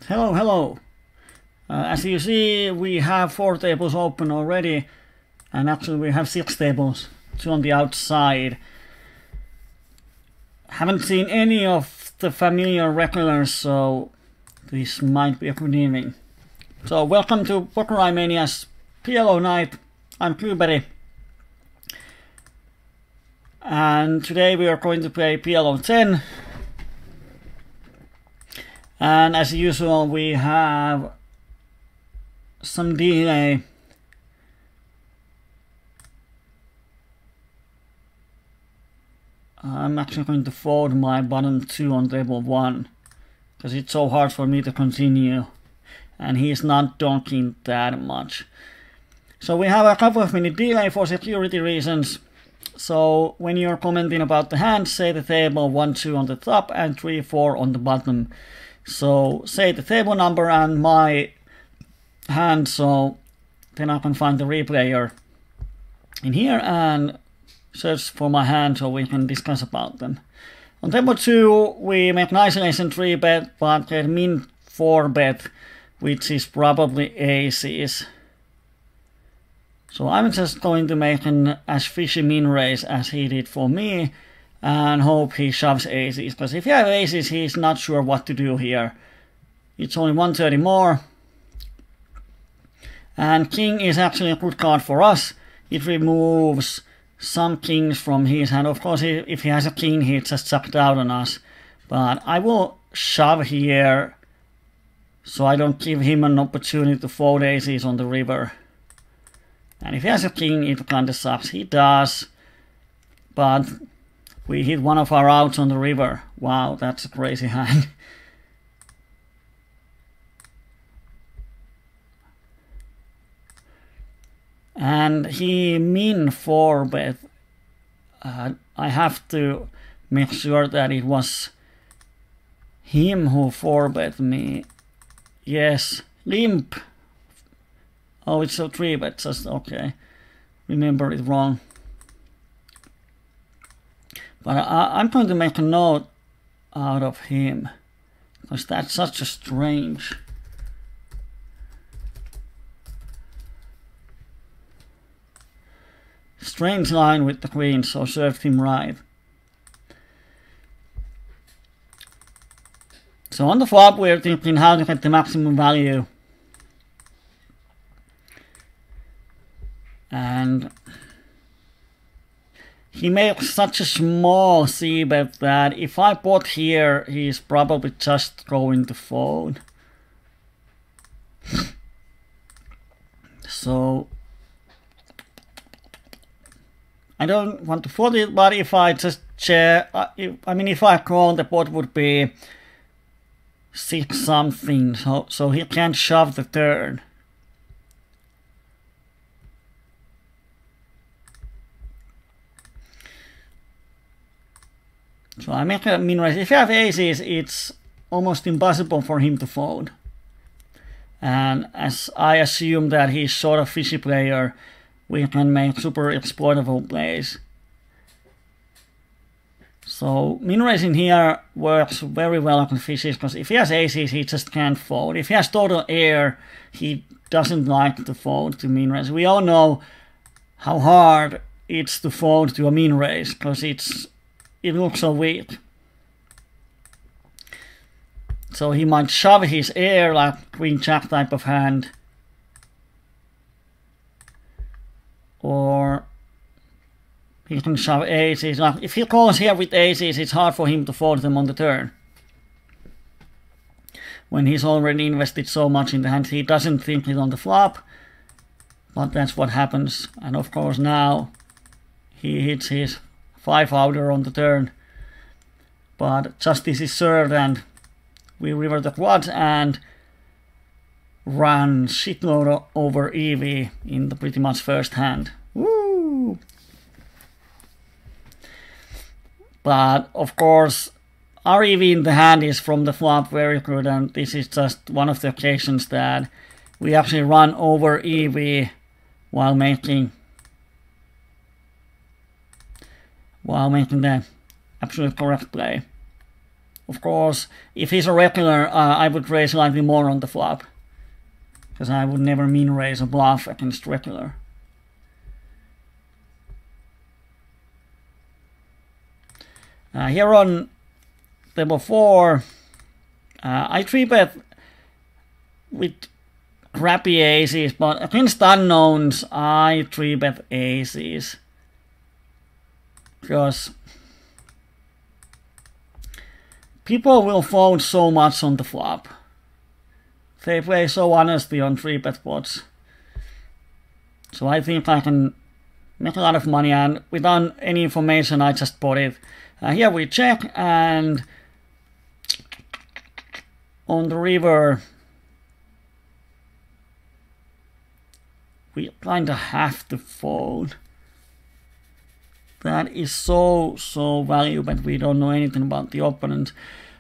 Hello, hello. As you see, we have 4 tables open already, and actually we have 6 tables, 2 on the outside. Haven't seen any of the familiar regulars, so this might be a good evening. So welcome to Poker Mania's PLO night. I'm Kyyberi. And today we are going to play PLO10. And as usual, we have some delay. I'm actually going to fold my bottom 2 on table 1 because it's so hard for me to continue, and he's not donking that much. So we have a couple of minute delay for security reasons. So when you're commenting about the hand, say the table 1, 2 on the top and 3, 4 on the bottom. So say the table number and my hand, so then I can find the replayer in here and search for my hand so we can discuss about them. On table 2 we make an isolation 3 bet but get min 4 bet, which is probably aces. So I'm just going to make an as fishy min raise as he did for me and hope he shoves aces, because if you have aces he's not sure what to do here. It's only 130 more. And king is actually a good card for us. It removes some kings from his hand. Of course, if he has a king, he just sucked out on us. But I will shove here so I don't give him an opportunity to fold aces on the river. And if he has a king, it kinda sucks. He does. But we hit one of our outs on the river. Wow, that's a crazy hand. And he min 4 bet. I have to make sure that it was him who 4 bet me. Yes, limp. Oh, it's a 3 bet, just okay. Remember it wrong. But I'm going to make a note out of him, because that's such a strange line with the queen, so served him right. So on the flop we're thinking how to get the maximum value. And he makes such a small c-bet that if I pot here, he's probably just going to fold. So I don't want to fold it, but if I just check, if I call, the pot would be 6 something, so he can't shove the turn. So I make a min raise. If you have aces, it's almost impossible for him to fold. And as I assume that he's sort of fishy player, we can make super exploitable plays. So min raising here works very well on fishes, because if he has aces, he just can't fold. If he has total air, he doesn't like to fold to min raise. We all know how hard it's to fold to a min raise, because it looks so weak. So he might shove his air like queen jack type of hand, or he can shove aces. Like if he calls here with aces, it's hard for him to fold them on the turn, when he's already invested so much in the hand. He doesn't think it on the flop, but that's what happens. And of course now he hits his 5-outer on the turn, but justice is served and we river the quads and run shitload over EV in the pretty much first hand. Woo! But of course our EV in the hand is from the flop very good, and this is just one of the occasions that we actually run over EV while making the absolute correct play. Of course, if he's a regular, I would raise slightly more on the flop. Because I would never mean raise a bluff against regular. Here on table 4, I 3-bet with crappy aces, but against unknowns, I 3-bet aces. Because people will fold so much on the flop. They play so honestly on 3-bet pots. So I think I can make a lot of money, and without any information I just bought it. Here we check, and on the river we kinda have to fold. That is so valuable, but we don't know anything about the opponent.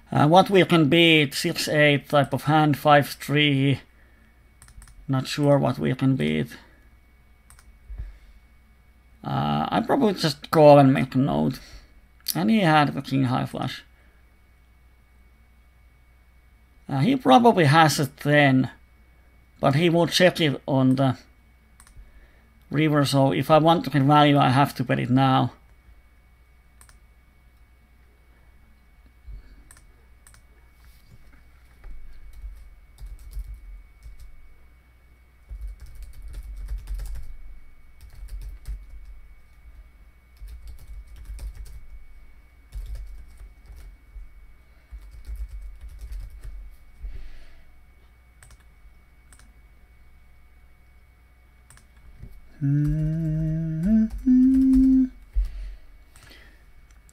What we can beat, 6-8 type of hand, 5-3. Not sure what we can beat. I probably just call and make a note. And he had the king high flush. He probably has a 10, but he will check it on the river, so if I want to get value I have to bet it now.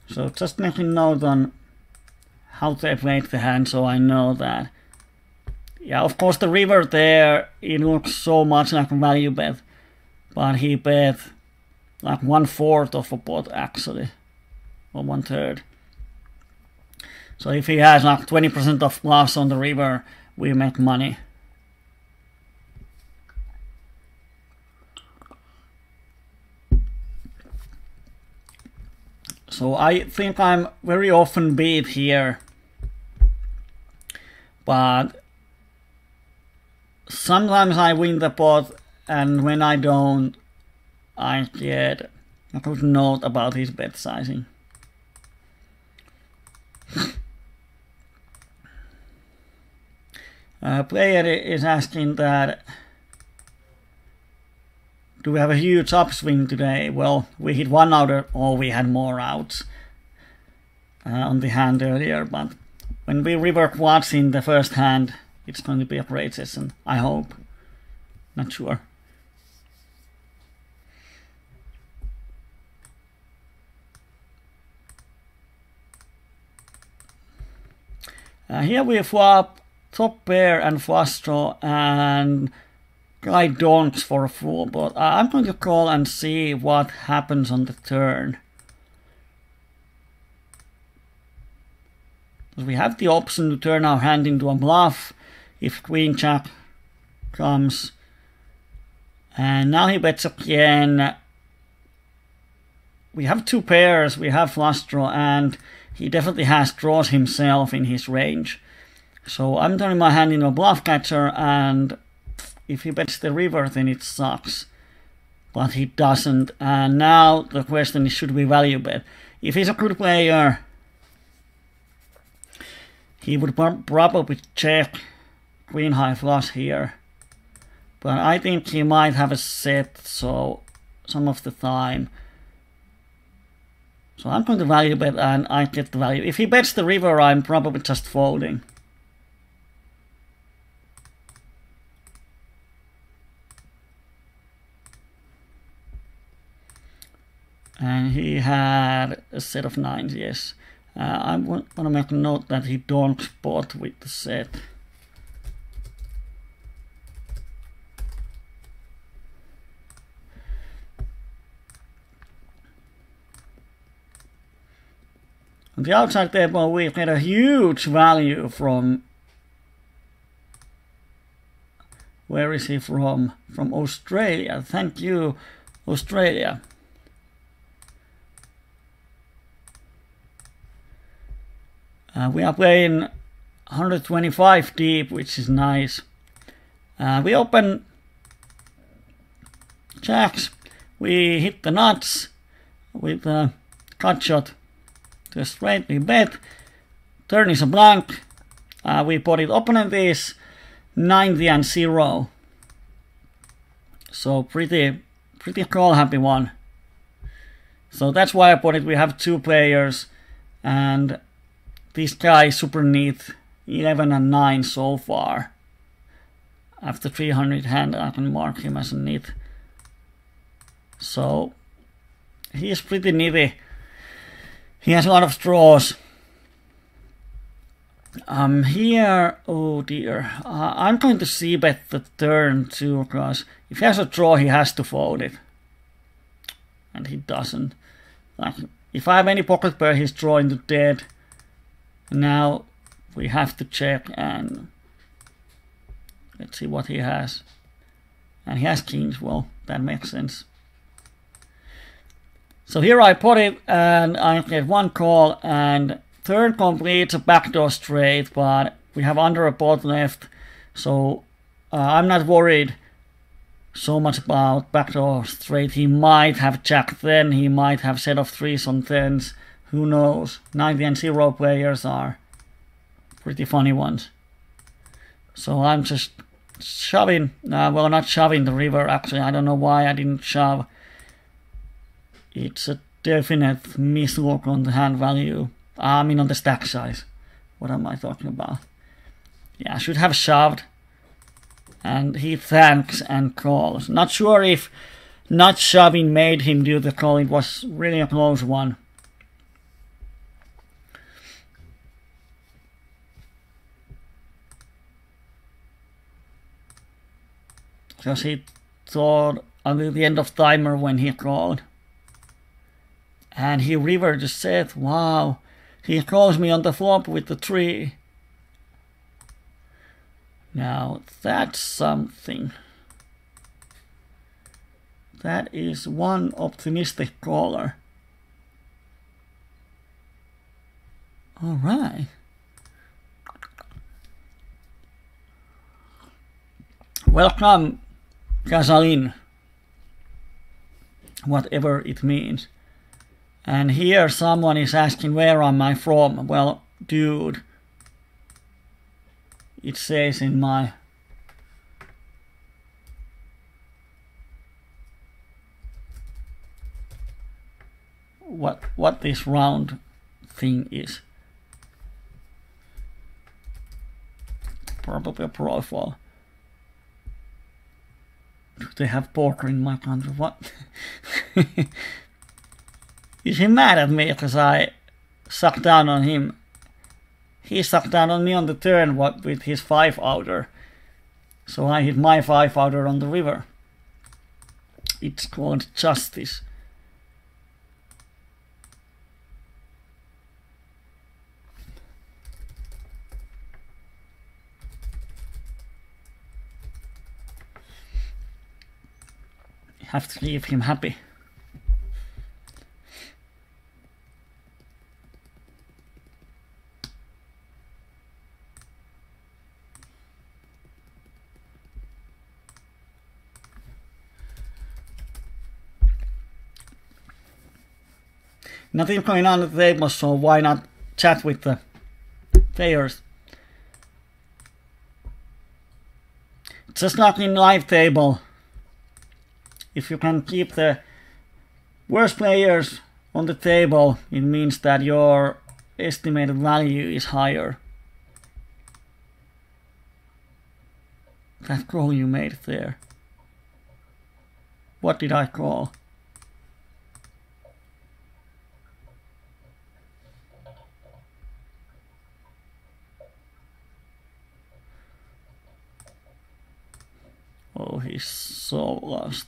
So just making note on how to evaluate the hand, so I know that. Yeah, of course the river there, it looks so much like a value bet, but he bet like 1/4 of a pot actually, or 1/3. So if he has like 20% of bluffs on the river, we make money. So I think I'm very often beat here, but sometimes I win the pot, and when I don't, I get a good note about his bet sizing. Player is asking that, do we have a huge upswing today? Well, we hit one outer, or we had more outs on the hand earlier, but when we river quads in the first hand, it's going to be a great session, I hope. Not sure. Here we flop top pair and flush draw, and guy donks for a full, but I'm going to call and see what happens on the turn. We have the option to turn our hand into a bluff if Queen Jack comes. And now he bets again. We have two pairs, we have flush draw, and he definitely has draws himself in his range. So I'm turning my hand into a bluff catcher, and if he bets the river, then it sucks. But he doesn't, and now the question is, should we value bet? If he's a good player, he would probably check queen high flush here. But I think he might have a set, so some of the time. So I'm going to value bet, and I get the value. If he bets the river, I'm probably just folding. And he had a set of 9s, yes. I'm going to make a note that he don't spot with the set. On the outside table, we get a huge value from... Where is he from? From Australia. Thank you, Australia. We are playing 125 deep, which is nice. We open jacks. We hit the nuts with a cut shot to a straight. We bet. Turn is a blank. We put it. Opponent is 90 and 0. So pretty call happy one. So that's why I put it. We have 2 players, and this guy is super neat. 11 and 9 so far. After 300 hand, I can mark him as a neat. So he is pretty needy. He has a lot of draws. Here, oh dear, I'm going to c-bet the turn too, because if he has a draw, he has to fold it. And he doesn't. Like, if I have any pocket pair, he's drawing to dead. Now we have to check, and let's see what he has. And he has kings. Well, that makes sense. So here I put it, and I get 1 call, and turn completes a backdoor straight, but we have under a pot left, so I'm not worried so much about backdoor straight. He might have jack 10, he might have set of 3s on 10s, who knows. 90 and 0 players are pretty funny ones. So I'm just shoving, well, not shoving the river, actually. I don't know why I didn't shove. It's a definite mislook on the hand value. I mean on the stack size. What am I talking about? Yeah, I should have shoved. And he thanks and calls. Not sure if not shoving made him do the call. It was really a close one. Because he thought until the end of timer when he called. And he rivered the set. Wow. He calls me on the flop with the 3. Now that's something. That is one optimistic caller. All right. Welcome, Casalin. Whatever it means. And here someone is asking where am I from? Well, dude, it says in my what this round thing is. Probably a profile. Do they have poker in my country? What? Is he mad at me because I sucked down on him? He sucked down on me on the turn with his 5-outer. So I hit my 5-outer on the river. It's called justice. You have to leave him happy. Nothing going on at the table, so why not chat with the players? Just like in live table, if you can keep the worst players on the table, it means that your estimated value is higher. That call you made there. What did I call? Oh, he's so lost.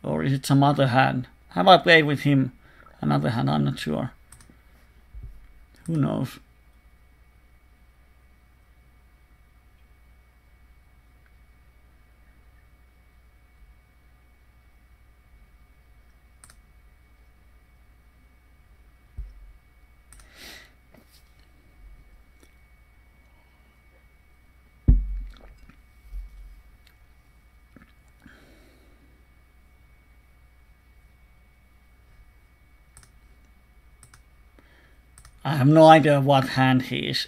Or is it some other hand? Have I played with him another hand? I'm not sure. Who knows? I have no idea what hand he is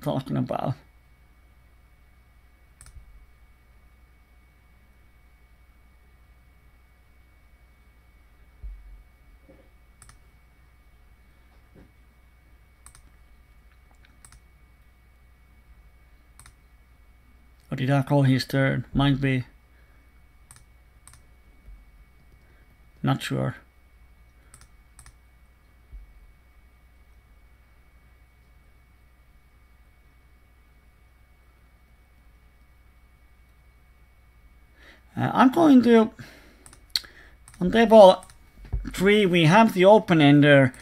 talking about. Or did I call his turn? Might be. Not sure. I'm going to, on table 3 we have the open-ender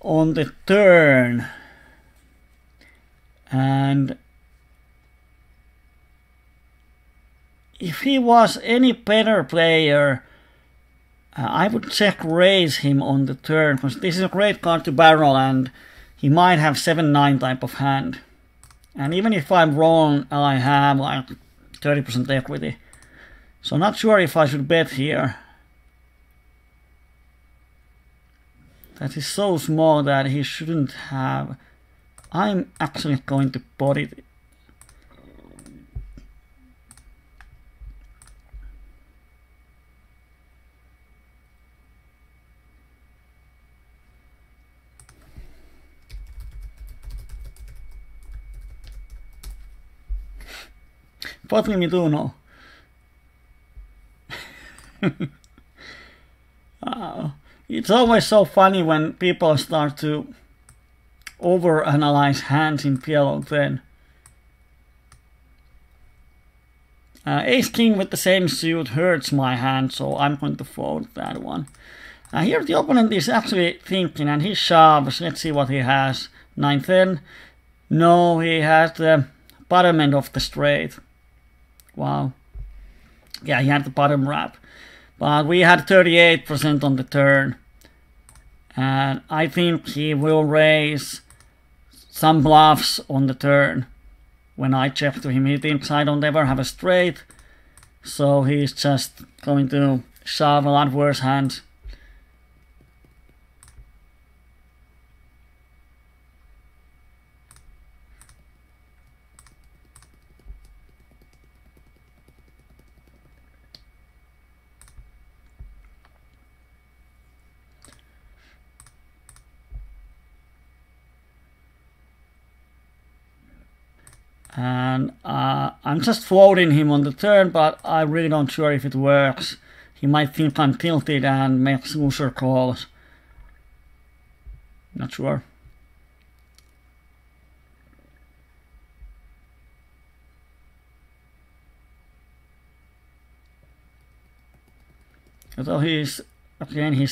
on the turn, and if he was any better player, I would check raise him on the turn, because this is a great card to barrel and he might have 7-9 type of hand. And even if I'm wrong, I have like 30% equity. So not sure if I should bet here. That is so small that he shouldn't have. I'm actually going to pot it. Pot limit uno. It's always so funny when people start to overanalyze hands in PLO10. Ace King with the same suit hurts my hand, so I'm going to fold that one. Here the opponent is actually thinking, and he shoves. Let's see what he has. 9-10. No, he has the bottom end of the straight. Wow. Yeah, he had the bottom wrap. But we had 38% on the turn. And I think he will raise some bluffs on the turn. When I check to him, he thinks I don't ever have a straight. So he's just going to shove a lot worse hands. And I'm just floating him on the turn, but I'm really not sure if it works. He might think I'm tilted and makes loser calls. Not sure. Although he's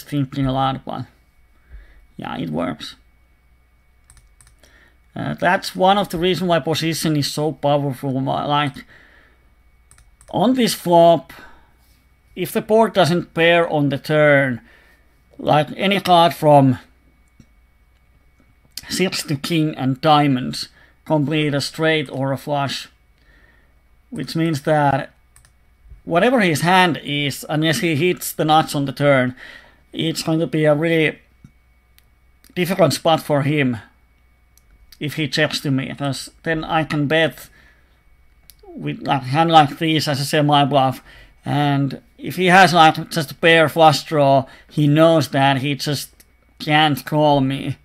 thinking a lot, but yeah, it works. That's one of the reasons why position is so powerful. Like, on this flop, if the board doesn't pair on the turn, like any card from 6 to king and diamonds complete a straight or a flush, which means that whatever his hand is, unless he hits the nuts on the turn, it's going to be a really difficult spot for him if he checks to me, because then I can bet with like hand like this as a semi-bluff, and if he has like just a pair flush draw, he knows that he just can't call me.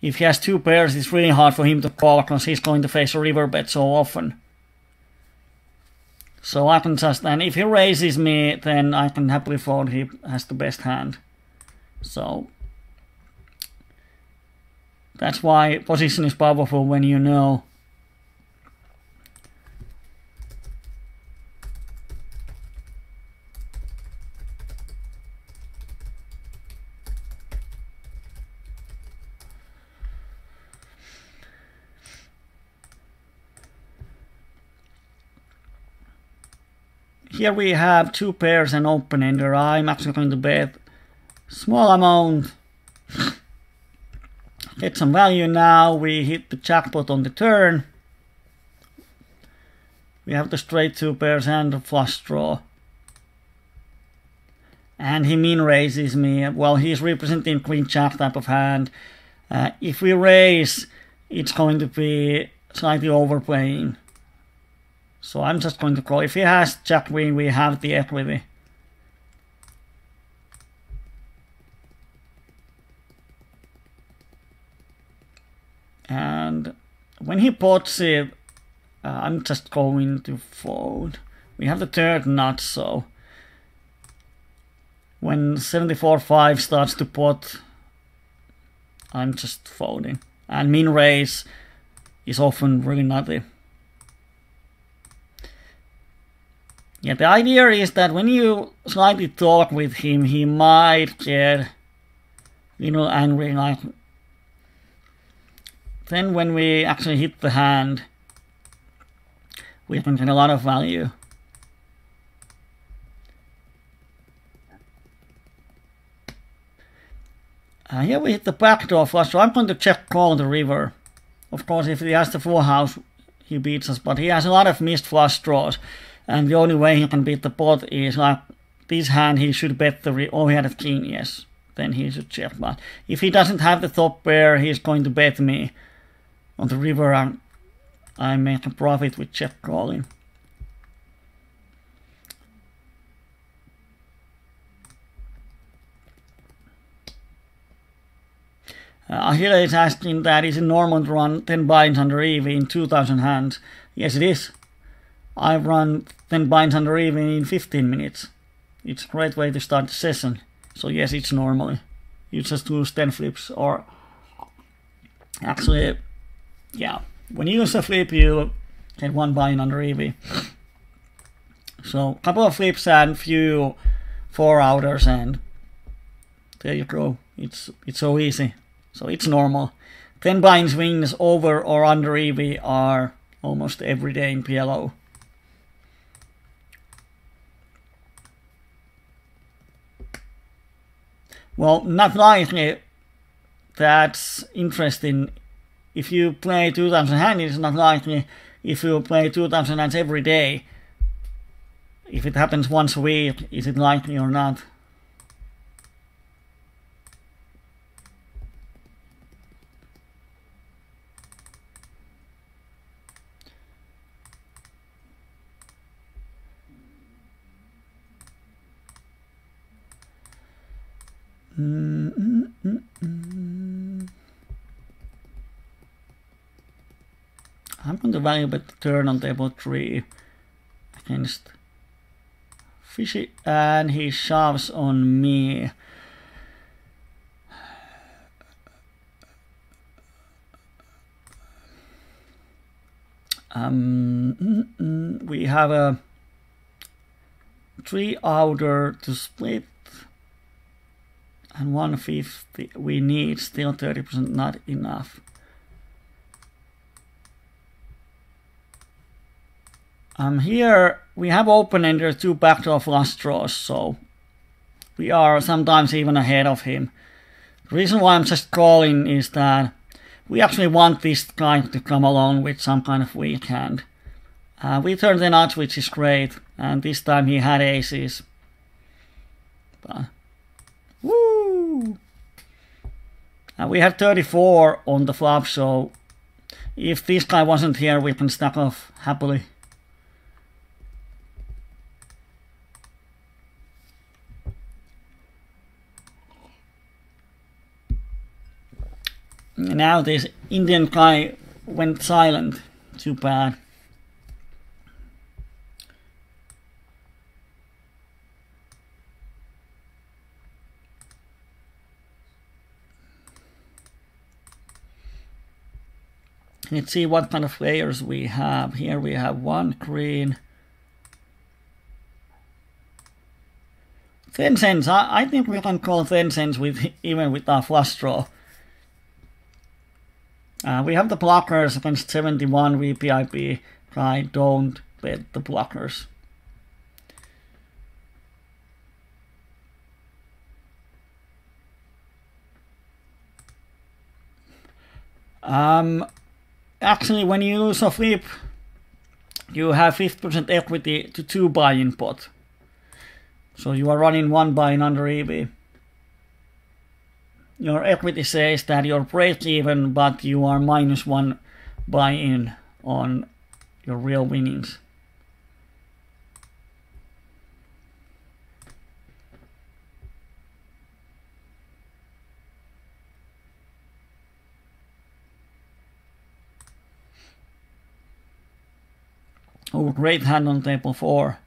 If he has two pairs, it's really hard for him to call, because he's going to face a river bet so often. So I can just, and if he raises me, then I can happily fold. He has the best hand. So that's why position is powerful when you know. Here we have two pairs and open-ender. I'm actually going to bet small amount. Get some value now. We hit the jackpot on the turn. We have the straight two pairs and the flush draw. And he min raises me. Well, he's representing queen jack type of hand. If we raise, it's going to be slightly overplaying. So I'm just going to call. If he has Jack Queen, we have the equity. And when he pots it, I'm just going to fold. We have the third nut, so when 74-5 starts to pot, I'm just folding. And min raise is often really nutty. Yeah, the idea is that when you slightly talk with him, he might get a little angry. Like, then when we actually hit the hand, we can get a lot of value. Here we hit the backdoor flush, so I'm going to check call the river. Of course, if he has the full house, he beats us, but he has a lot of missed flush draws. And the only way he can beat the pot is like this hand, he should bet the oh, he had a king, yes. Then he should check. But if he doesn't have the top pair, he's going to bet me on the river, and I make a profit with check calling. Ahile is asking that is it normal to run 10 binds under EV in 2000 hands? Yes, it is. I've run 10 binds under EV in 15 minutes. It's a great way to start the session. So yes, it's normal. You just lose 10 flips, or actually, yeah, when you use a flip, you get 1 bind under EV. So a couple of flips and few 4-outers, and there you go. It's so easy. So it's normal. 10 bind swings over or under EV are almost every day in PLO. Well, not likely. That's interesting. If you play 2000 hands, it's not likely. If you play 2000 hands every day, if it happens once a week, is it likely or not? I'm going to value bet the turn on table 3 against Fishy, and he shoves on me. We have a 3-outer to split and 150 we need, still 30% not enough. Here we have open-ender 2 backdoor flush draws, so we are sometimes even ahead of him. The reason why I'm just calling is that we actually want this guy to come along with some kind of weak hand. We turned the nuts, which is great, and this time he had aces. But, woo! And we have 34 on the flop, so if this guy wasn't here, we can stack off happily. Now this Indian guy went silent. Too bad. Let's see what kind of players we have. Here we have 1 green. 10 cents. I think we can call 10 cents even with our flush draw. We have the blockers against 71 VPIP. I don't bet the blockers. Actually, when you lose a flip, you have 50% equity to 2 buy-in pot. So you are running 1 buy-in under EV. your equity says that you're break even, but you are -1 buy-in on your real winnings. Oh, great hand on table 4.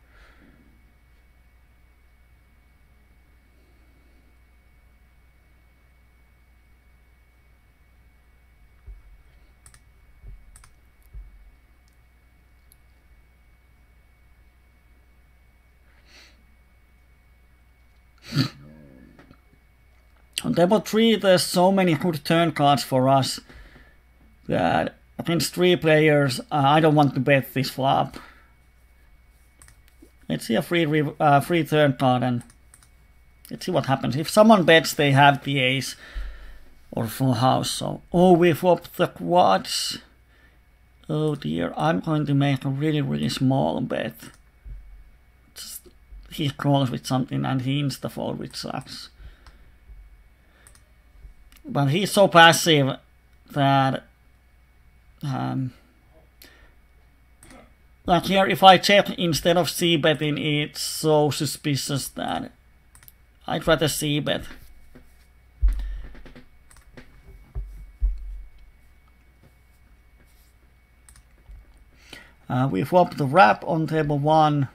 On table 3, there's so many good turn cards for us that against 3 players, I don't want to bet this flop. Let's see a free turn card and let's see what happens. If someone bets, they have the ace or full house. So, oh, we flopped the quads. Oh dear, I'm going to make a really small bet. He calls with something and he insta-fold, which sucks. But he's so passive that like here, if I check instead of c-betting, it's so suspicious that I'd rather c-bet. We flop the wrap on table 1.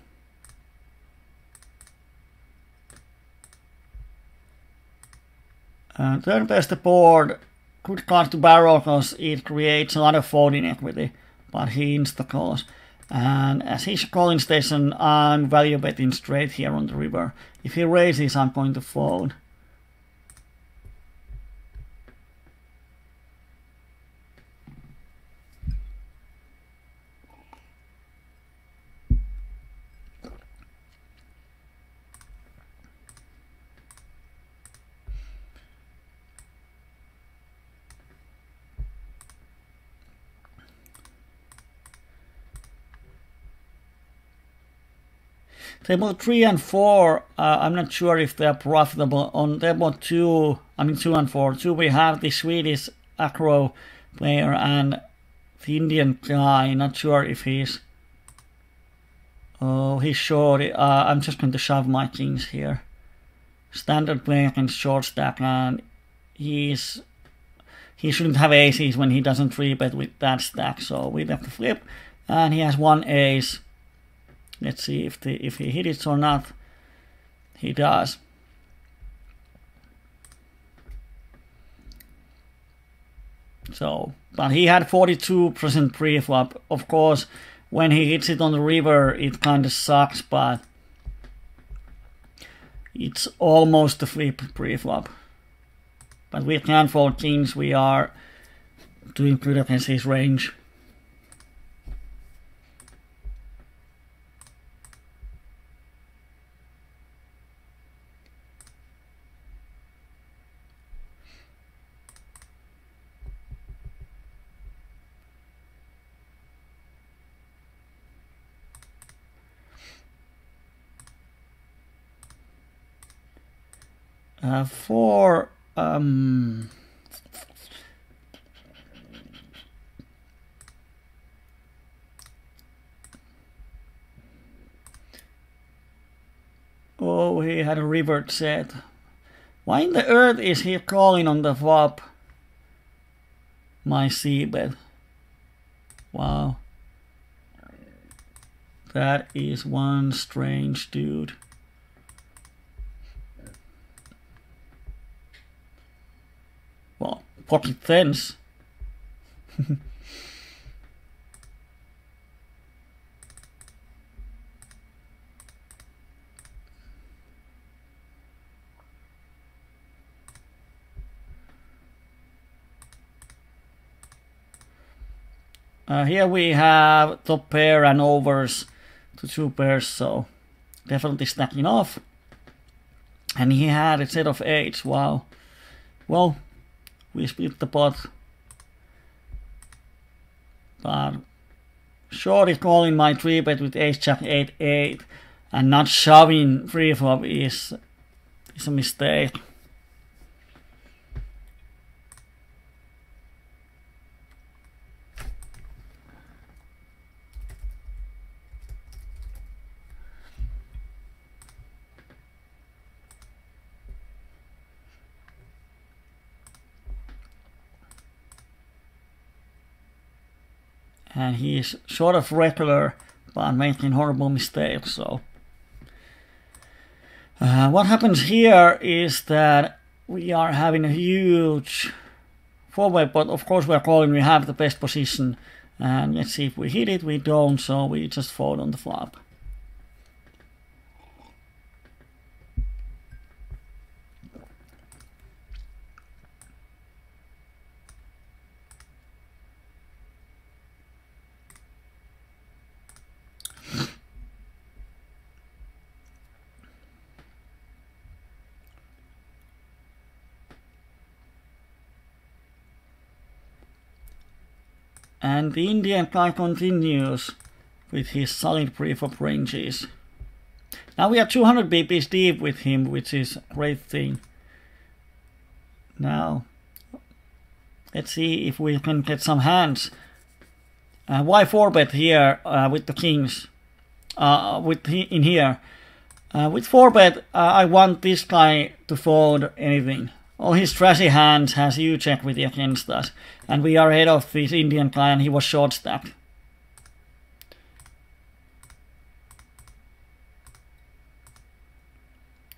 Then there's the board. Good card to barrel because it creates a lot of folding equity, but he insta-calls. And as he's calling station, I'm value betting straight here on the river. If he raises, I'm going to fold. Table 3 and 4, I'm not sure if they're profitable. On table 2, I mean 2 and 4, 2 we have the Swedish acro player and the Indian guy. Not sure if he's... Oh, he's short. I'm just going to shove my kings here. Standard play against short stack, and he shouldn't have aces when he doesn't 3-bet with that stack. So we have to flip, and he has 1 ace. Let's see if he hit it or not. He does. So, but he had 42% pre-flop. Of course, when he hits it on the river, it kind of sucks, but it's almost a flip pre-flop. But we can't fold kings. We are doing good against his range. For oh, he had a revert set. Why in the earth is he calling on the flop? My c-bet. Wow. That is one strange dude. Well, pocket tens. Here we have top pair and overs to 2 pairs, so definitely stacking off. And he had a set of 8s, wow. Well, we split the pot. But shorty calling my 3-bet with ace-jack 8-8 and not shoving free flop is a mistake. and he's sort of regular but making horrible mistakes. So what happens here is that we are having a huge four-way, but of course we're calling, we have the best position, and let's see if we hit it. We don't, so we just fold on the flop. And the Indian guy continues with his solid pre-flop ranges. Now we are 200 BPs deep with him, which is a great thing. Now, let's see if we can get some hands. Why 4-bet here with the kings? In here. With 4-bet, I want this guy to fold anything. All his trashy hands has huge equity against us, and we are ahead of this Indian guy, and he was short stacked.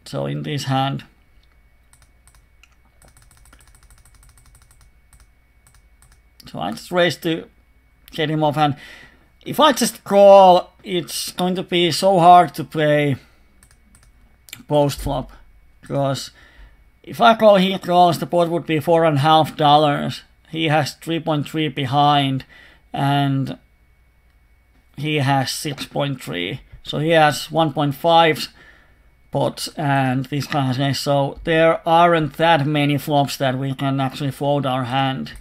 So in this hand, so I just raise to get him off, and if I just call, it's going to be so hard to play post flop, because if I call, he calls, the pot would be $4.50. He has 3.3 behind, and he has 6.3. So he has 1.5 pots, and this guy has ace. So there aren't that many flops that we can actually fold our hand.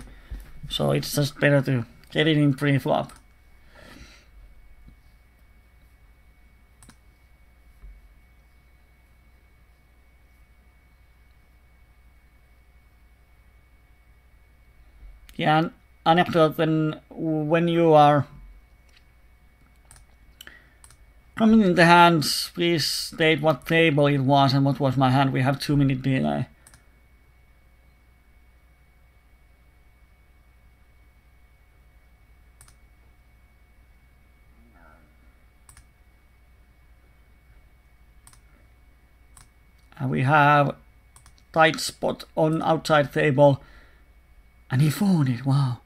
So it's just better to get it in pre-flop. Yeah, an anecdote, when you are coming in the hands, please state what table it was and what was my hand. We have 2-minute delay. And we have tight spot on outside table. And he folded, wow.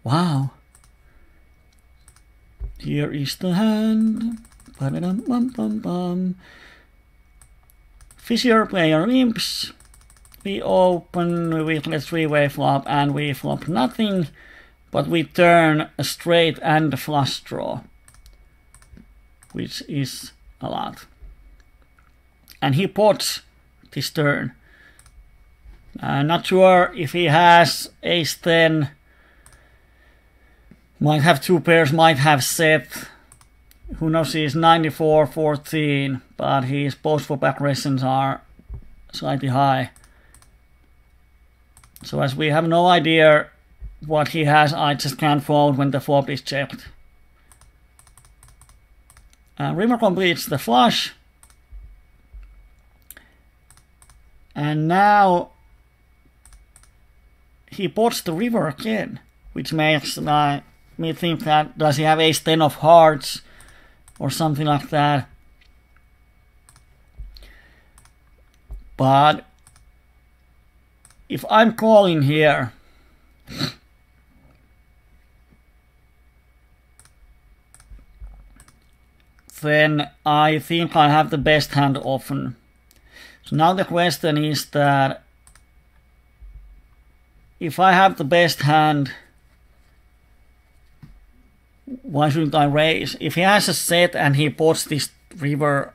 Wow. Here is the hand. Ba-da-dum-bum-bum-bum. Fisher player limps. We open with a 3-way flop and we flop nothing, but we turn a straight and a flush draw, which is a lot. And he pots this turn. Not sure if he has ace-10, might have 2 pairs, might have set. Who knows, he's 94-14, but his post-flop aggressions are slightly high. So as we have no idea what he has, I just can't fold when the flop is checked. River completes the flush. And now he pots the river again, which makes me think that, does he have ace-10 of hearts or something like that? But if I'm calling here, then I think I have the best hand often. So now the question is that if I have the best hand, why shouldn't I raise? If he has a set and he pots this river,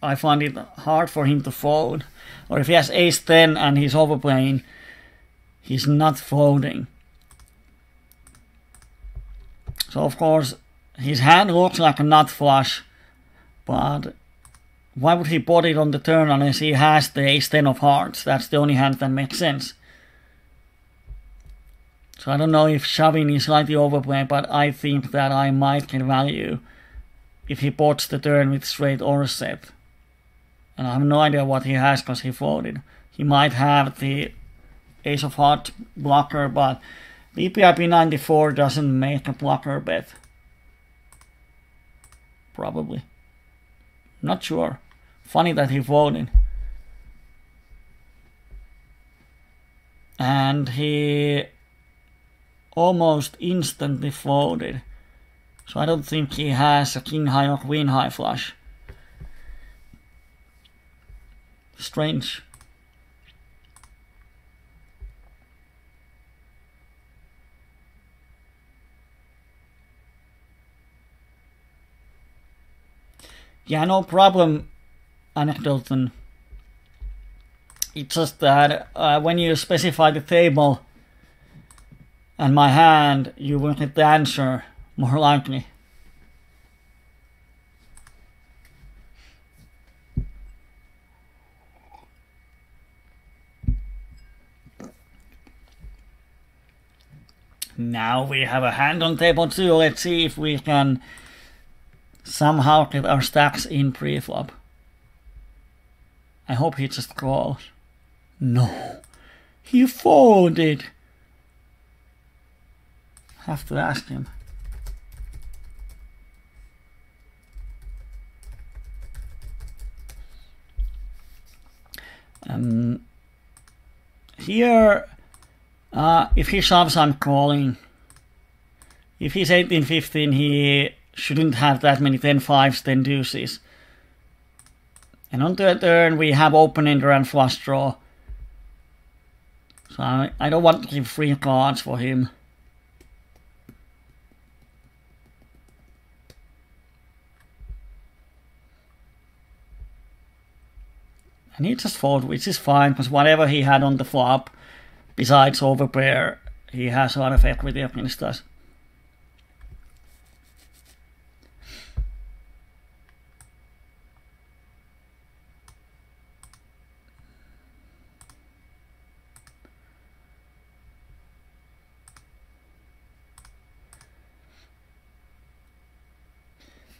I find it hard for him to fold. Or if he has ace-10 and he's overplaying, he's not folding. So of course his hand looks like a nut flush, but why would he pot it on the turn unless he has the ace-10 of hearts? That's the only hand that makes sense. So I don't know if shoving is slightly overplayed, but I think that I might get value if he pots the turn with straight or a set. And I have no idea what he has because he folded. He might have the ace of hearts blocker, but VPIP 94 doesn't make a blocker bet. Probably. Not sure. Funny that he folded. And he almost instantly folded. So I don't think he has a king high or queen high flush. Strange. Yeah, no problem, anecdote. It's just that when you specify the table and my hand, you will get the answer more likely. Now we have a hand on table 2. Let's see if we can somehow get our stacks in pre-flop. I hope he just calls. No, he folded. Have to ask him. Here, if he shoves, I'm calling. If he's 18-15, he shouldn't have that many 10-5s, 10-deuces. And on the turn, we have open-ender and flush draw. So I don't want to give free cards for him. And he just fold, which is fine, because whatever he had on the flop, besides overpair, he has a lot of equity against us.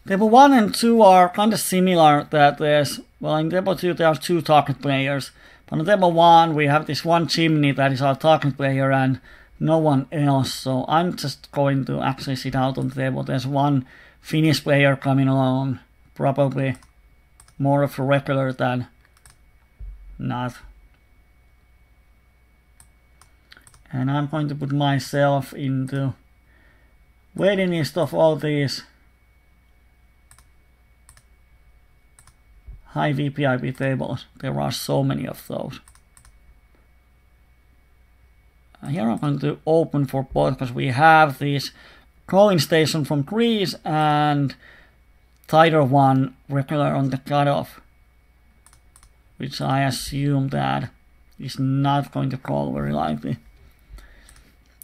Table 1 and 2 are kind of similar, that there's, well, in table 2 there are 2 target players, but on table 1 we have this one chimney that is our target player and no one else, so I'm just going to actually sit out on the table. There's one Finnish player coming along, probably more of a regular than not. And I'm going to put myself into waiting list of all these high VPIP tables. There are so many of those. Here I'm going to open for both because we have this calling station from Greece and tighter one regular on the cutoff, which I assume that is not going to call very likely.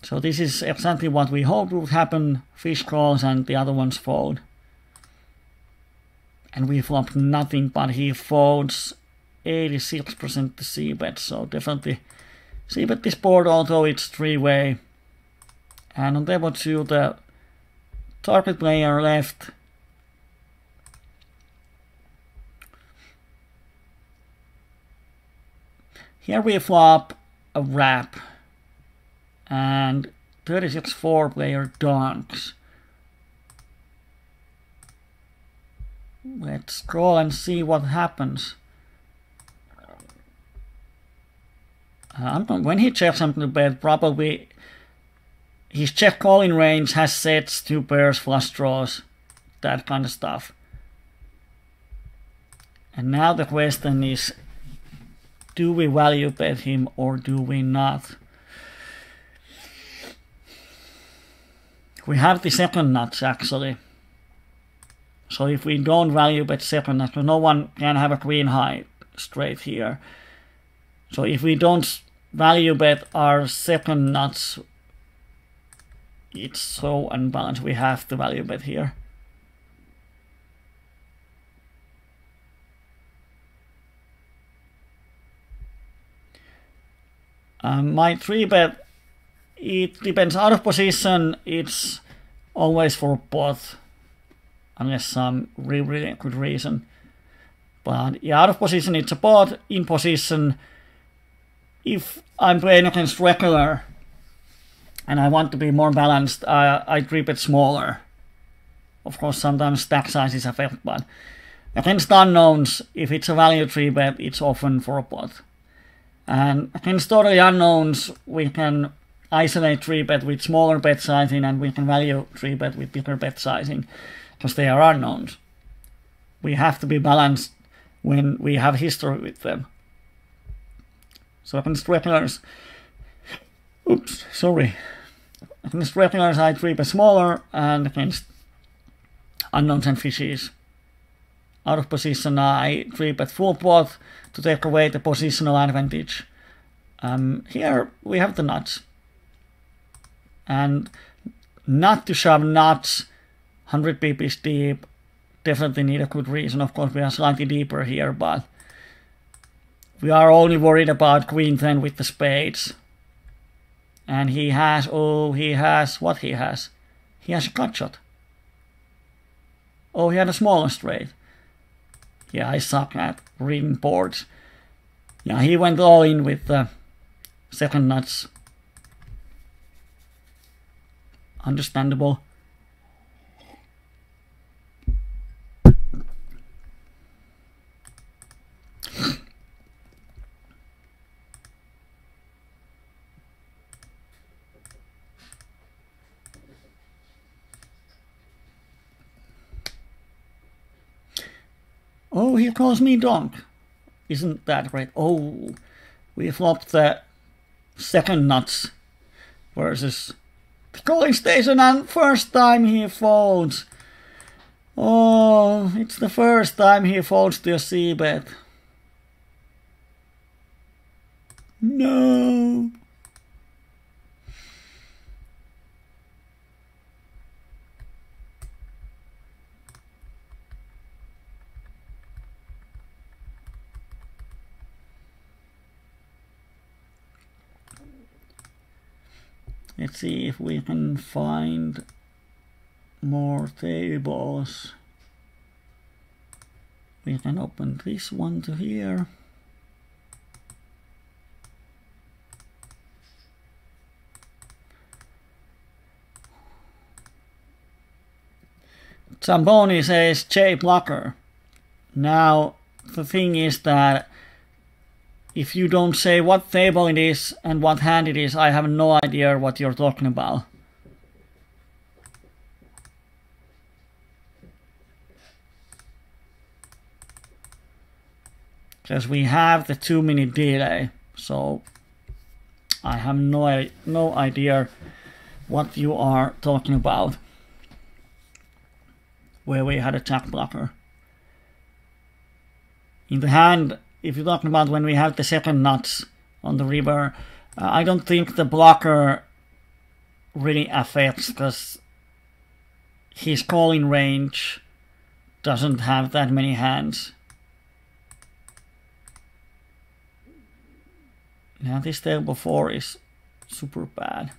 So this is exactly what we hoped would happen. Fish calls and the other ones fold. And we flopped nothing, but he folds 86% to c-bet, so definitely c-bet this board, although it's 3-way. And on table 2, the target player left. Here we flop a wrap, and 36-4 player donks. Let's scroll and see what happens. When he checks, I'm going to bet probably his check calling range has sets, 2 pairs, flush draws, that kind of stuff. And now the question is, do we value bet him or do we not? We have the second nuts actually. So if we don't value bet second nut, no one can have a queen high straight here. So if we don't value bet our second nuts, it's so unbalanced. We have to value bet here. My 3-bet, it depends. Out of position, it's always for both. Unless some really good reason. But yeah, out of position it's a pot. In position, if I'm playing against regular, and I want to be more balanced, I 3-bet smaller. Of course, sometimes stack sizes affect, but against unknowns, if it's a value 3-bet, it's often for a pot. And against totally unknowns, we can isolate 3-bet with smaller bet sizing, and we can value 3-bet with bigger bet sizing, because they are unknowns. We have to be balanced when we have history with them. So against regulars, against regulars I 3-bet smaller, and against unknowns and fishes, out of position I 3-bet full pot to take away the positional advantage. Here we have the nuts. And not to shove nuts 100 pips deep, definitely need a good reason. Of course we are slightly deeper here, but we are only worried about queen 10 with the spades. And he has, what he has? He has a cut shot. Oh, he had a smaller straight. Yeah, I suck at reading boards. Yeah, he went all in with the second nuts. Understandable. Oh, he calls me donk. Isn't that right? Oh, we flopped the second nuts versus the calling station, and first time he folds. Oh, it's the first time he folds to a c-bet. No. Let's see if we can find more tables. We can open this one to here. Zamboni says J blocker. Now the thing is that if you don't say what table it is and what hand it is, I have no idea what you're talking about. Because we have the 2-minute delay, so I have no idea what you are talking about. Where we had a jack blocker. In the hand, if you're talking about when we have the second nuts on the river, I don't think the blocker really affects, because his calling range doesn't have that many hands. Now this table 4 is super bad.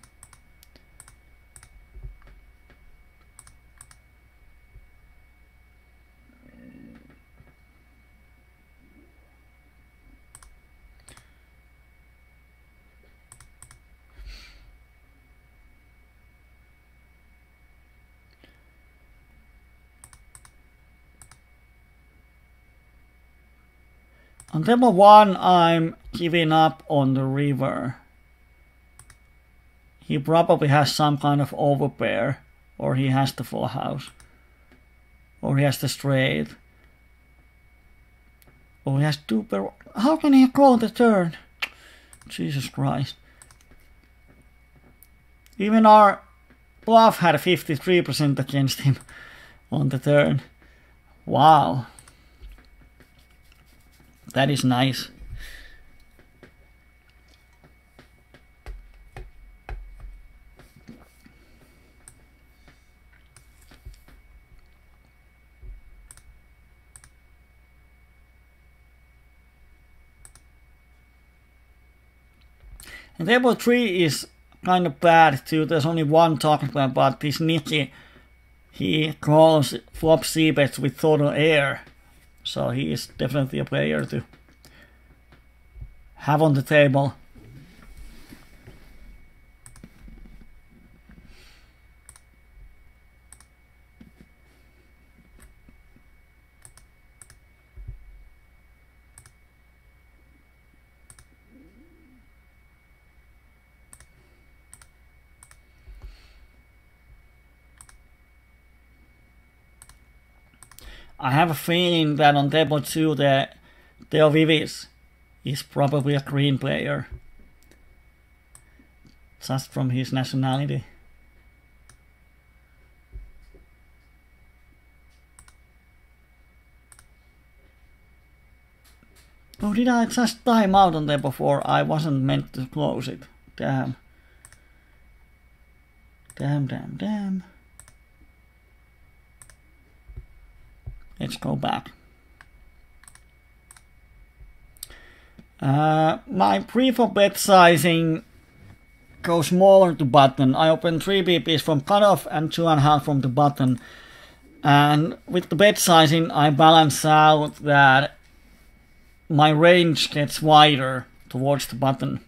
On table 1, I'm giving up on the river. He probably has some kind of overpair, or he has the full house, or he has the straight, or he has 2 pair. How can he call the turn? Jesus Christ. Even our bluff had 53% against him on the turn. Wow. That is nice. And table 3 is kind of bad too. There's only one talking about, but this Nikki, he calls flop c-bets with total air. So he is definitely a player to have on the table. I have a feeling that on table 2 the Theo Vivis is probably a green player. Just from his nationality. Oh, did I just time out on table 4? I wasn't meant to close it. Damn. Damn. Let's go back. My pre-flop bet sizing goes smaller to button. I open 3 BPs from cutoff and 2.5 from the button. And with the bet sizing, I balance out that my range gets wider towards the button.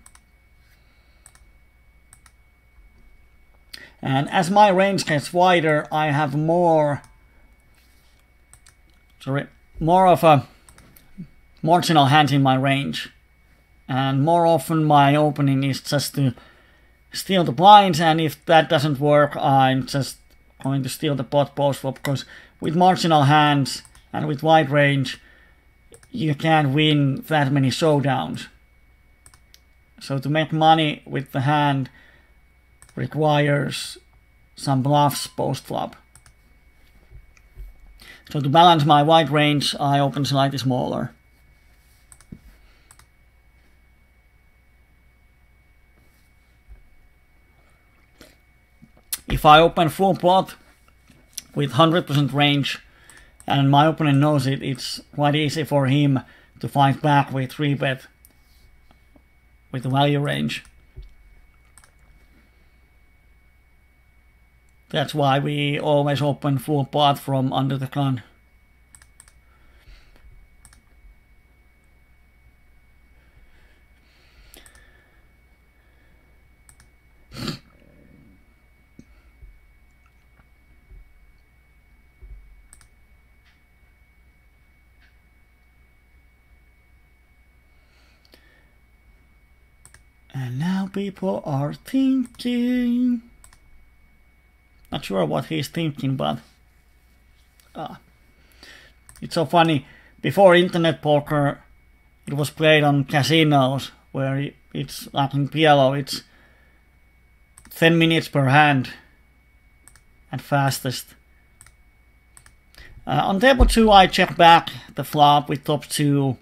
And as my range gets wider, I have more of a marginal hand in my range. And more often my opening is just to steal the blinds, and if that doesn't work, I'm just going to steal the pot post flop, because with marginal hands and with wide range, you can't win that many showdowns. So to make money with the hand requires some bluffs post flop. So to balance my wide range, I open slightly smaller. If I open full pot with 100% range, and my opponent knows it, it's quite easy for him to fight back with 3-bet with the value range. That's why we always open full pot from under the gun. And now people are thinking. Not sure what he's thinking, but it's so funny. Before internet poker, it was played on casinos where it's like in PLO, it's 10 minutes per hand at fastest. On table 2, I check back the flop with top 2.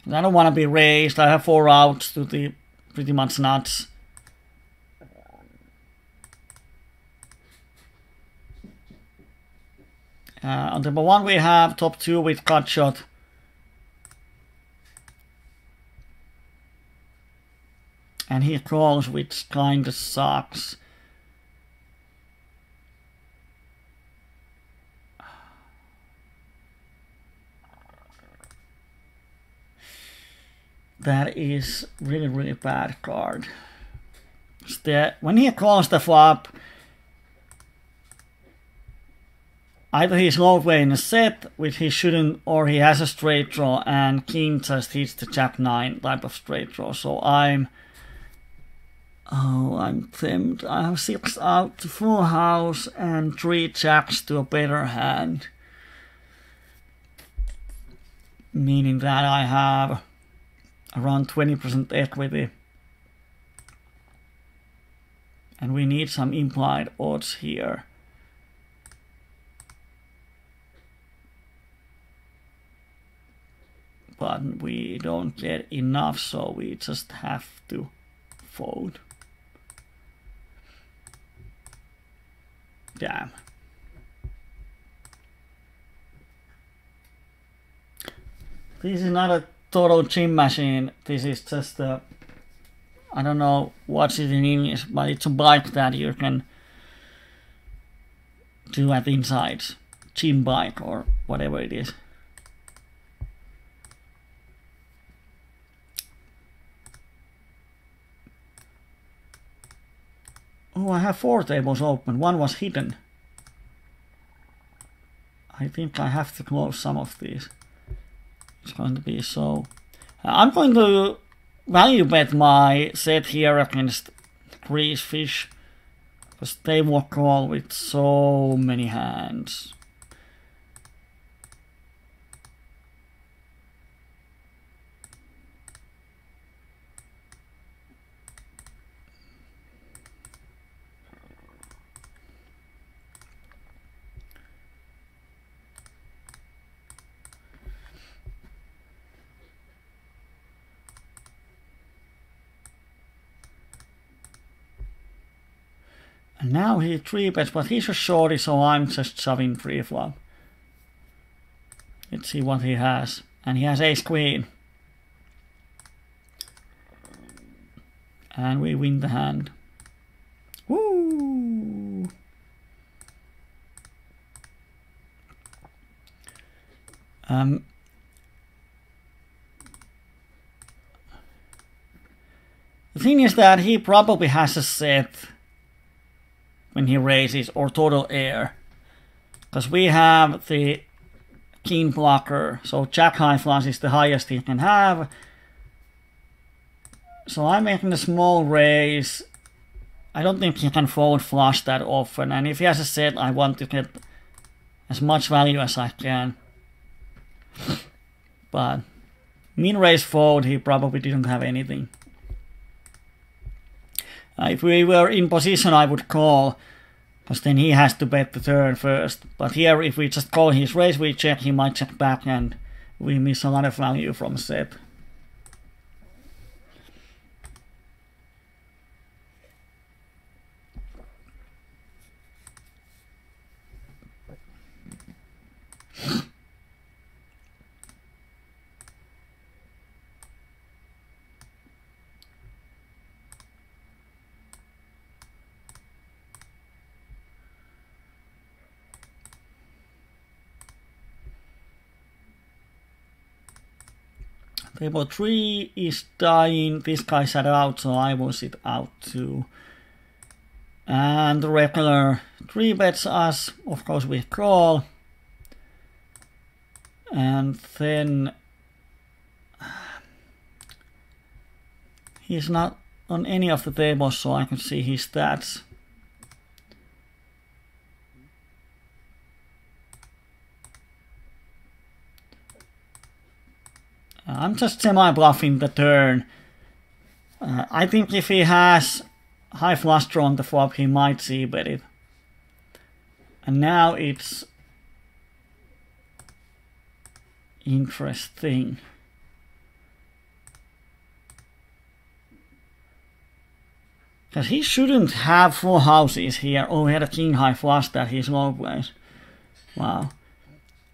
I don't want to be raised. I have 4 outs to the pretty much nuts. On table 1 we have top 2 with cut shot. And he calls, which kinda sucks. That is really bad card. When he calls the flop, either he's low playing a set, which he shouldn't, or he has a straight draw, and king just hits the jack 9 type of straight draw. So I'm tempted. I have 6 out to full house and 3 jacks to a better hand. Meaning that I have around 20% equity. And we need some implied odds here. But we don't get enough, so we just have to fold. Damn. This is not a total gym machine. This is just a, I don't know what's it in English, but it's a bike that you can do at the insides. Gym bike or whatever it is. Oh, I have 4 tables open. 1 was hidden. I think I have to close some of these. It's going to be so. I'm going to value bet my set here against Grease Fish, because they will call with so many hands. And now he 3-bets, but he's a shorty, so I'm just shoving pre-flop. Let's see what he has. And he has ace-queen. And we win the hand. Woo! The thing is that he probably has a set when he raises, or total air. Because we have the king blocker, so jack high flush is the highest he can have. So I'm making a small raise. I don't think he can fold flush that often, and if he has a set, I want to get as much value as I can. But min raise fold, he probably didn't have anything. If we were in position, I would call, because then he has to bet the turn first. But here, if we just call his raise, we check, he might check back, and we miss a lot of value from set. Table 3 is dying, this guy sat out, so I will sit out too. And the regular 3-bets us, of course we call. And then he's not on any of the tables, so I can see his stats. I'm just semi-bluffing the turn. I think if he has high flush draw on the flop, he might c-bet it. And now it's interesting. Because he shouldn't have 4 houses here. Oh, he had a king high flush that he's low plays. Wow.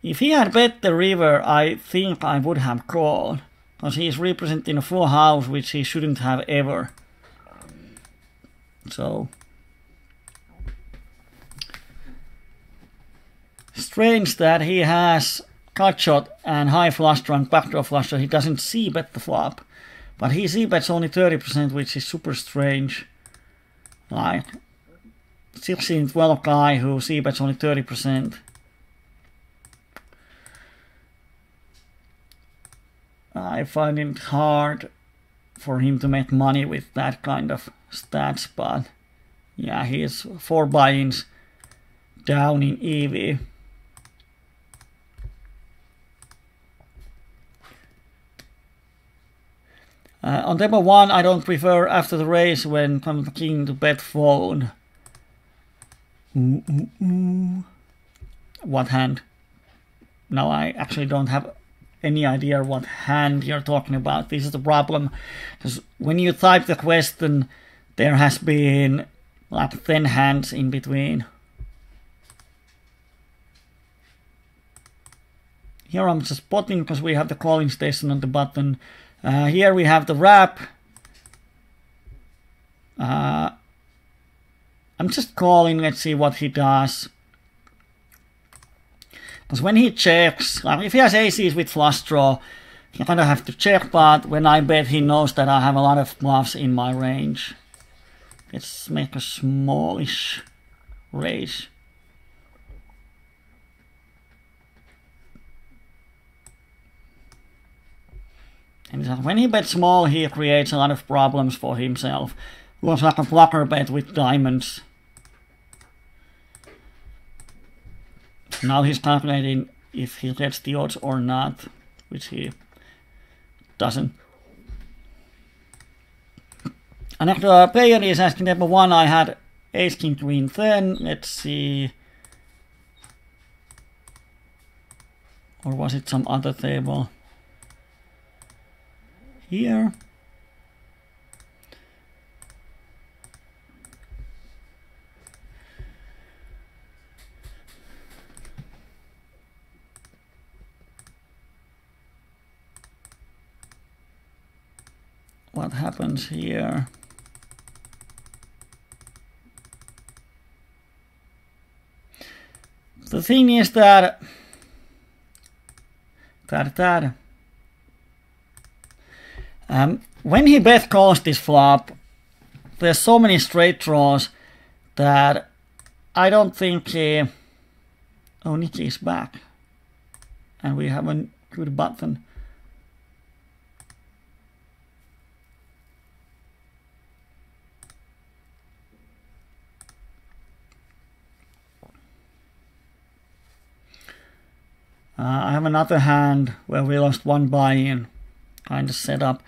If he had bet the river, I think I would have called. Because he's representing a 4 house, which he shouldn't have ever. So strange that he has cut shot and high flush draw and backdoor flush, so he doesn't c-bet the flop. But he c-bets only 30%, which is super strange. Like 16-12 guy who c-bets only 30%. I find it hard for him to make money with that kind of stats, but yeah, he is 4 buy-ins down in EV. On table 1, I don't prefer after the raise when comes the king to bet fold. What hand? Now I actually don't have any idea what hand you're talking about. This is the problem, because when you type the question, there has been like 10 hands in between. Here I'm just spotting because we have the calling station on the button. Here we have the wrap. I'm just calling, let's see what he does. Because when he checks, like if he has aces with flush draw, he kind of have to check, but when I bet, he knows that I have a lot of bluffs in my range. Let's make a smallish raise. And when he bets small, he creates a lot of problems for himself. Looks like a blocker bet with diamonds. Now he's calculating if he gets the odds or not, which he doesn't. And after Kyyberi is asking table 1, I had ace king queen 10. Let's see. Or was it some other table? Here. what happens here. The thing is that when he bet calls this flop, there's so many straight draws that I don't think he... Oh, Nikki is back. And we have a good button. I have another hand where we lost one buy-in, kind of set up.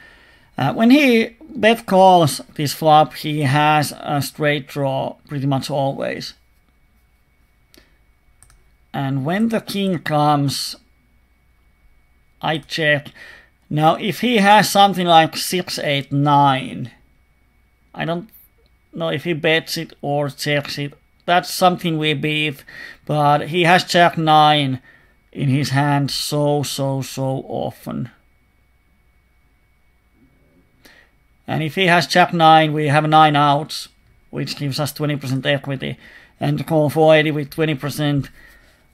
When he bet calls this flop, he has a straight draw pretty much always. And when the king comes, I check. Now, if he has something like 6, 8, 9, I don't know if he bets it or checks it. That's something we beat, but he has Jack 9 in his hand so often. And if he has Jack 9, we have 9 outs, which gives us 20% equity. And to call 480 with 20%,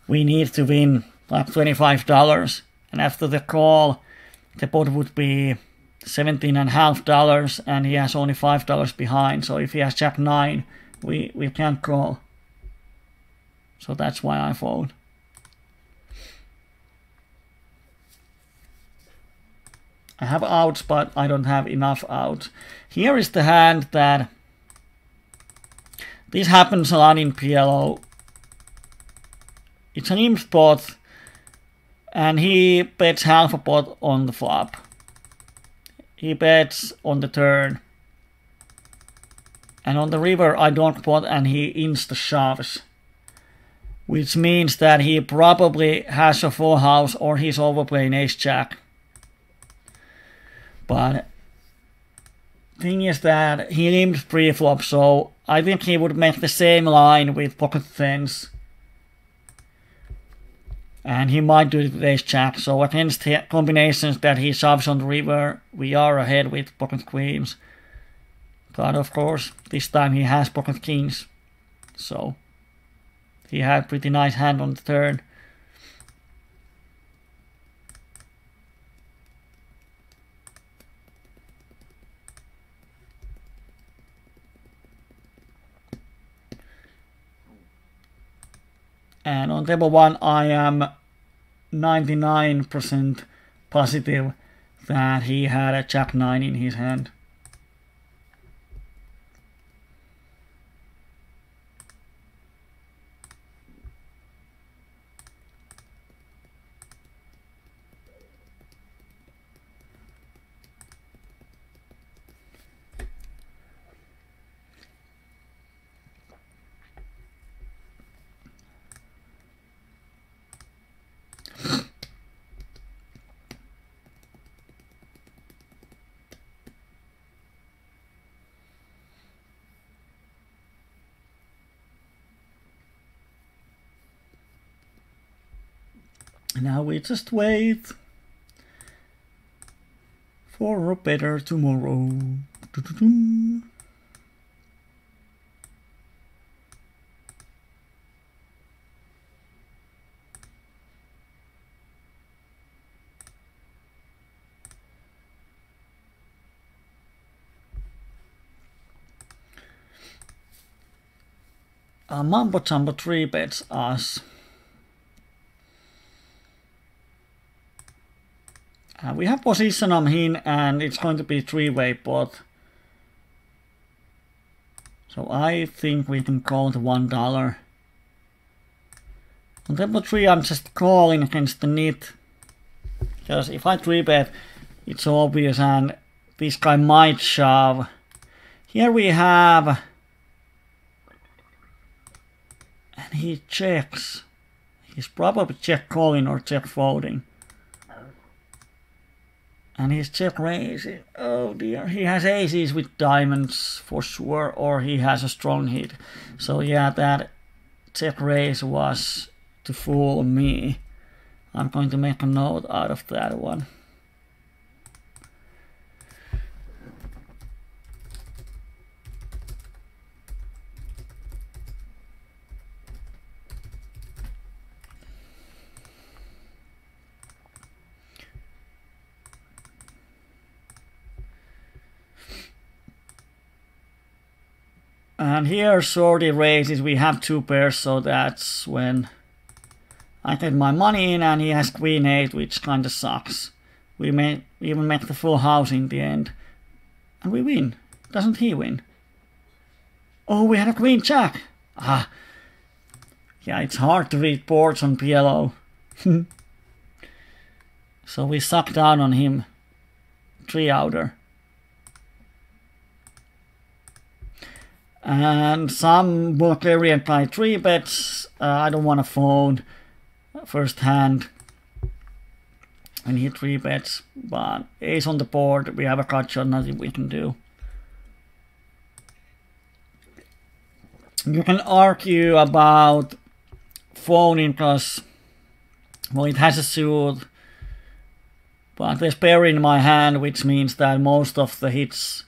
we need to win like $25. And after the call, the pot would be $17.50, and he has only $5 behind. So if he has Jack 9, we can't call. So that's why I fold. I have outs, but I don't have enough outs. Here is the hand that... This happens a lot in PLO. It's an imp pot, and he bets half a pot on the flop. He bets on the turn. And on the river I don't pot, and he insta shoves. Which means that he probably has a full house or he's overplaying ace-jack. But thing is that he limped pre-flop, so I think he would make the same line with pocket tens. And he might do it with ace-jack, so against combinations that he shoves on the river, we are ahead with pocket queens. But of course, this time he has pocket kings, so he had pretty nice hand on the turn. And on table 1 I am 99% positive that he had a Jack 9 in his hand. Now we just wait for a better tomorrow. Mambo Jumbo 3 bets us. We have position on him, and it's going to be 3-way pot. So I think we can call the $1. On table 3 I'm just calling against the nit. Because if I 3-bet, it's obvious, and this guy might shove. Here we have... And he checks. He's probably check calling or check folding. And he's check raising. Oh dear. He has aces with diamonds for sure, or he has a strong hit. So yeah, that check raise was to fool me. I'm going to make a note out of that one. And here, sorted raises, we have 2 pairs, so that's when I get my money in, and he has queen 8, which kinda sucks. We may even make the full house in the end. And we win. Doesn't he win? Oh, we had a queen jack! Ah. Yeah, it's hard to read boards on PLO. So we suck down on him. 3-outer. And some Bulgarian guy 3-bets. I don't want to fold first hand. And he 3-bets. But ace on the board. We have a cut shot. Nothing we can do. You can argue about folding because, well, it has a suit. But there's pair in my hand, which means that most of the hits,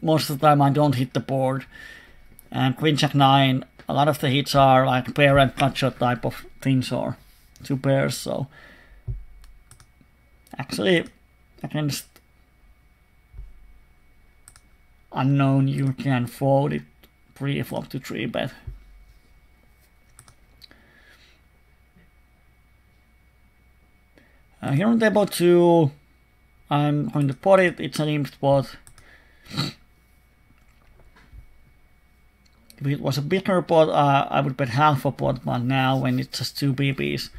most of the time I don't hit the board. And Queen Jack 9, a lot of the hits are like pair and cut shot type of things, or 2 pairs. So actually, against unknown, you can fold it pre-flop to 3-bet. Here on table 2, I'm going to pot it. It's an imp pot. If it was a bigger pot, I would bet half a pot, but now when it's just 2 BBs,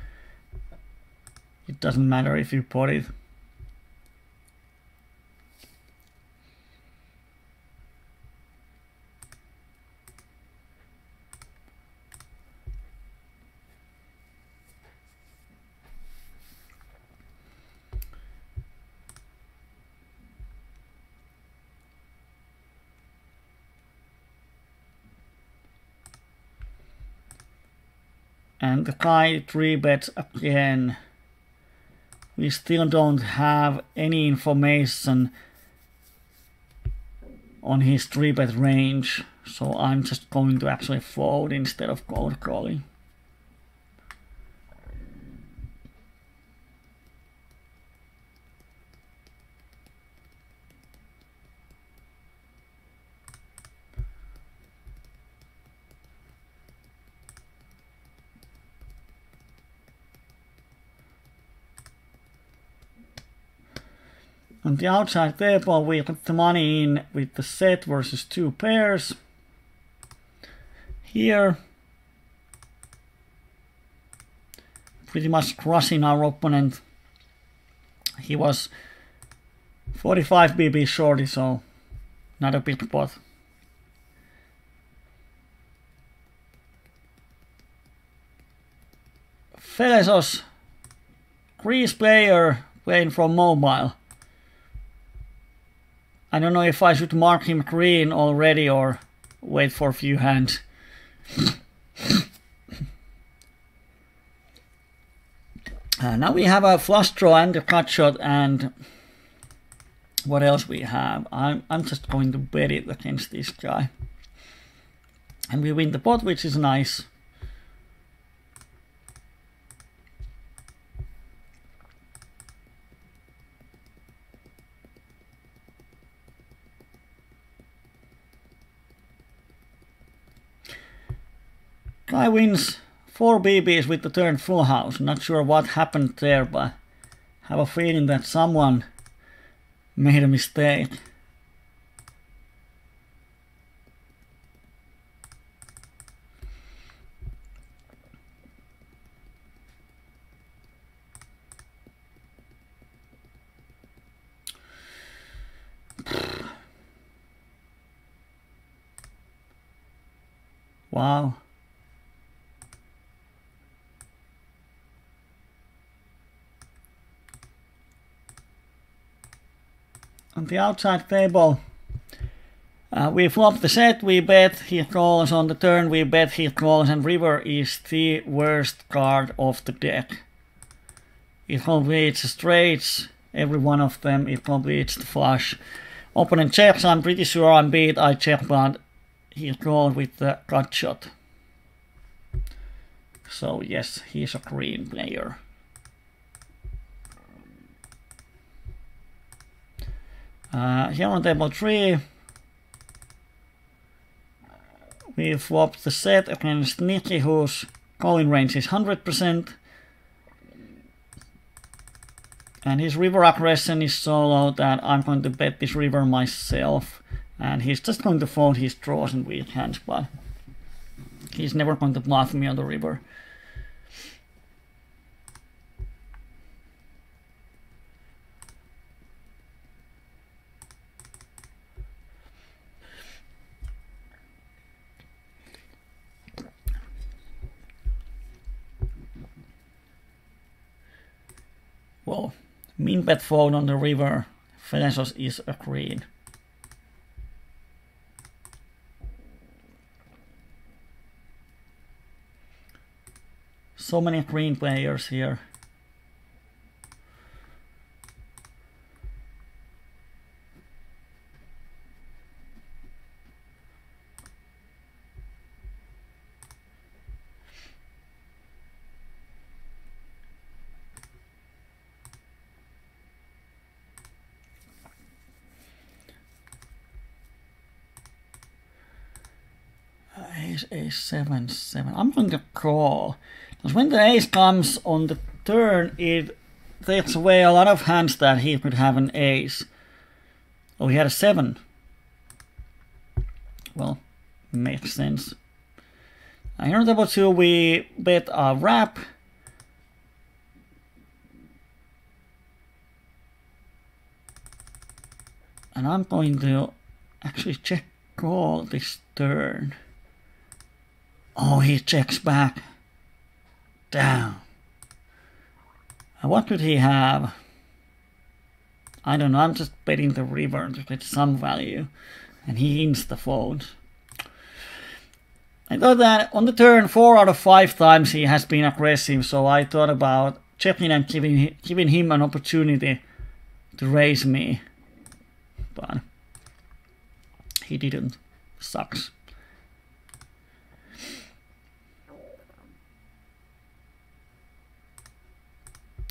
it doesn't matter if you pot it. And the guy 3-bets again. We still don't have any information on his 3-bet range, so I'm just going to actually fold instead of cold calling. On the outside table, we put the money in with the set versus 2 pairs. Here, pretty much crushing our opponent. He was 45 BB shorty, so not a big pot. Felesos, Greece player playing from mobile. I don't know if I should mark him green already or wait for a few hands. Now we have a flush draw and a cut shot, and what else we have? I'm just going to bet it against this guy. And we win the pot, which is nice. Guy wins 4 BBs with the turn full house. Not sure what happened there, but have a feeling that someone made a mistake. Wow. On the outside table, we flop the set, we bet, he calls. On the turn we bet, he calls, and river is the worst card of the deck. It completes straights, every one of them, it completes the flush. Opponent checks, I'm pretty sure I'm beat, I check, but he called with the cut shot. So yes, he's a green player. Here on table 3, we flop the set against Nikki, whose calling range is 100%. And his river aggression is so low that I'm going to bet this river myself. And he's just going to fold his draws and weak hands, but he's never going to bluff me on the river. Well, min bet fold on the river. Fezos is agreed. So many green players here. Ace 7-7. I'm going to call. Because when the ace comes on the turn, it takes away a lot of hands that he could have an ace. Oh, he had a 7. Well, makes sense. And here on table 2, we bet a wrap. And I'm going to actually check call this turn. Oh, he checks back. Damn. And what could he have? I don't know, I'm just betting the river to get some value. And he insta-folds. I thought that on the turn 4 out of 5 times he has been aggressive, so I thought about checking and giving him an opportunity to raise me. But he didn't. Sucks.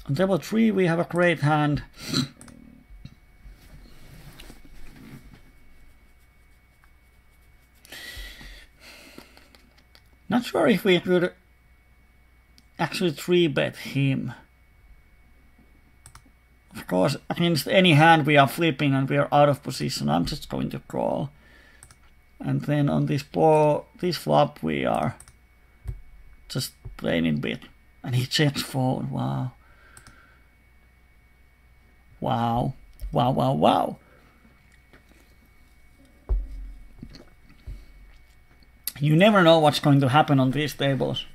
On table 3 we have a great hand. Not sure if we could actually 3-bet him. Of course, against any hand we are flipping and we are out of position. I'm just going to call. And then on this flop we are just playing it big. And he checks fold. Wow. Wow. Wow, wow, wow. You never know what's going to happen on these tables.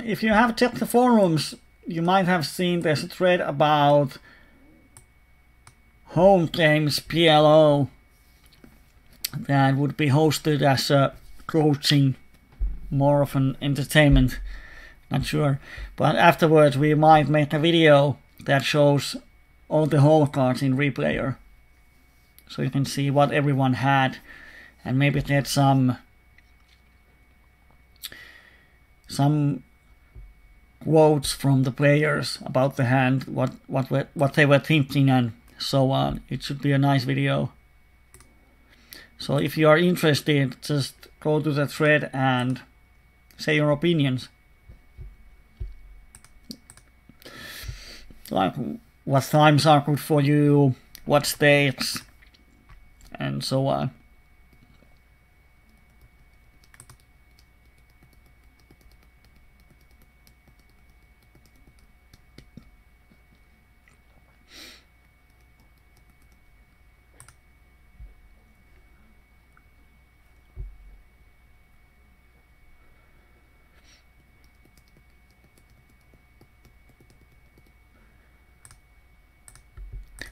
If you have checked the forums, you might have seen there's a thread about home games PLO that would be hosted as a coaching, more of an entertainment, not sure. But afterwards we might make a video that shows all the hole cards in Replayer, so you can see what everyone had and maybe get some quotes from the players about the hand, what they were thinking and so on. It should be a nice video. So if you are interested, just go to the thread and say your opinions. Like what times are good for you, what stakes, and so on.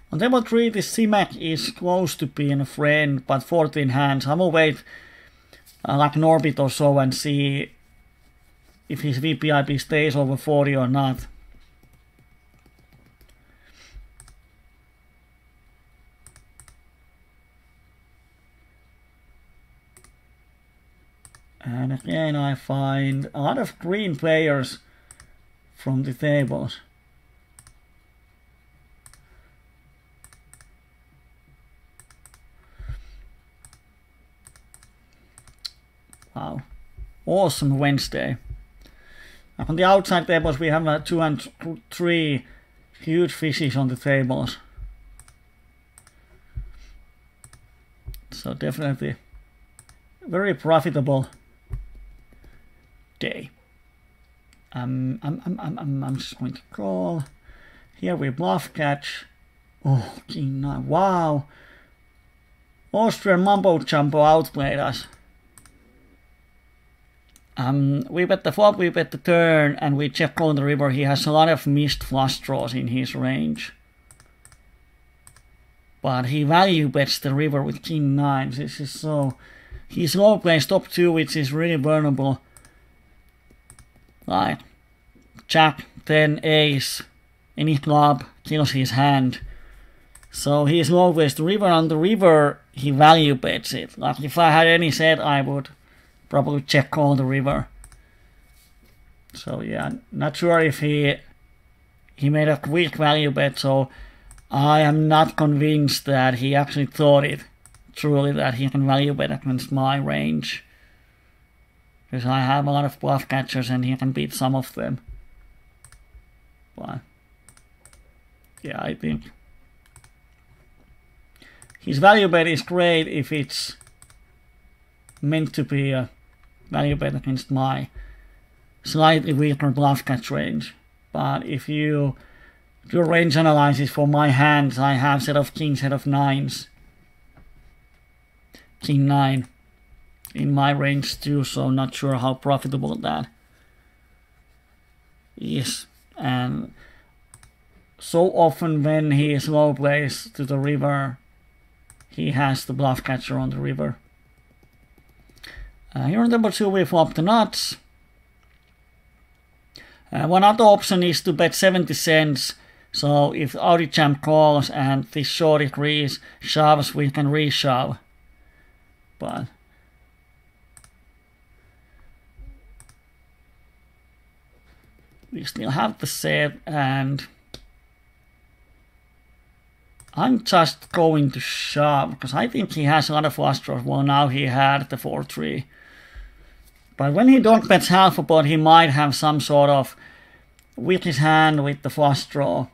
On table 3, this C-Mac is close to being a friend, but 14 hands. I will wait like Norbit or so and see if his VPIP stays over 40 or not. And again I find a lot of green players from the tables. Wow, awesome Wednesday. On the outside tables we have 2 and 3 huge fishes on the tables. So definitely very profitable day. I'm just going to call. Here we bluff catch. Oh, king 9. Wow. Austrian Mumbo Jumbo outplayed us. We bet the flop, we bet the turn, and we check on the river. He has a lot of missed flush draws in his range. But he value bets the river with king 9. This is so... He's low plays top 2, which is really vulnerable. Like, jack, 10, ace, any club kills his hand. So he's low plays the river. On the river, he value bets it. Like, if I had any set, I would probably check call the river. So yeah, not sure if he made a quick value bet, so I am not convinced that he actually thought it truly that he can value bet against my range. Because I have a lot of bluff catchers and he can beat some of them. But yeah, I think his value bet is great if it's meant to be a value bet against my slightly weaker bluff catch range. But if you do range analysis for my hands, I have set of kings, set of nines, king 9 in my range too, so not sure how profitable that is. And so often when he is low plays to the river, he has the bluff catcher on the river. Here on table 2 we flop the nuts. One other option is to bet 70 cents. So if Audi Champ calls and this short agrees, shoves, we can reshove. But we still have the set, and I'm just going to shove because I think he has a lot of flush draws. Well, now he had the 4-3. But when he donk bets half a pot, he might have some sort of with his hand with the flush draw.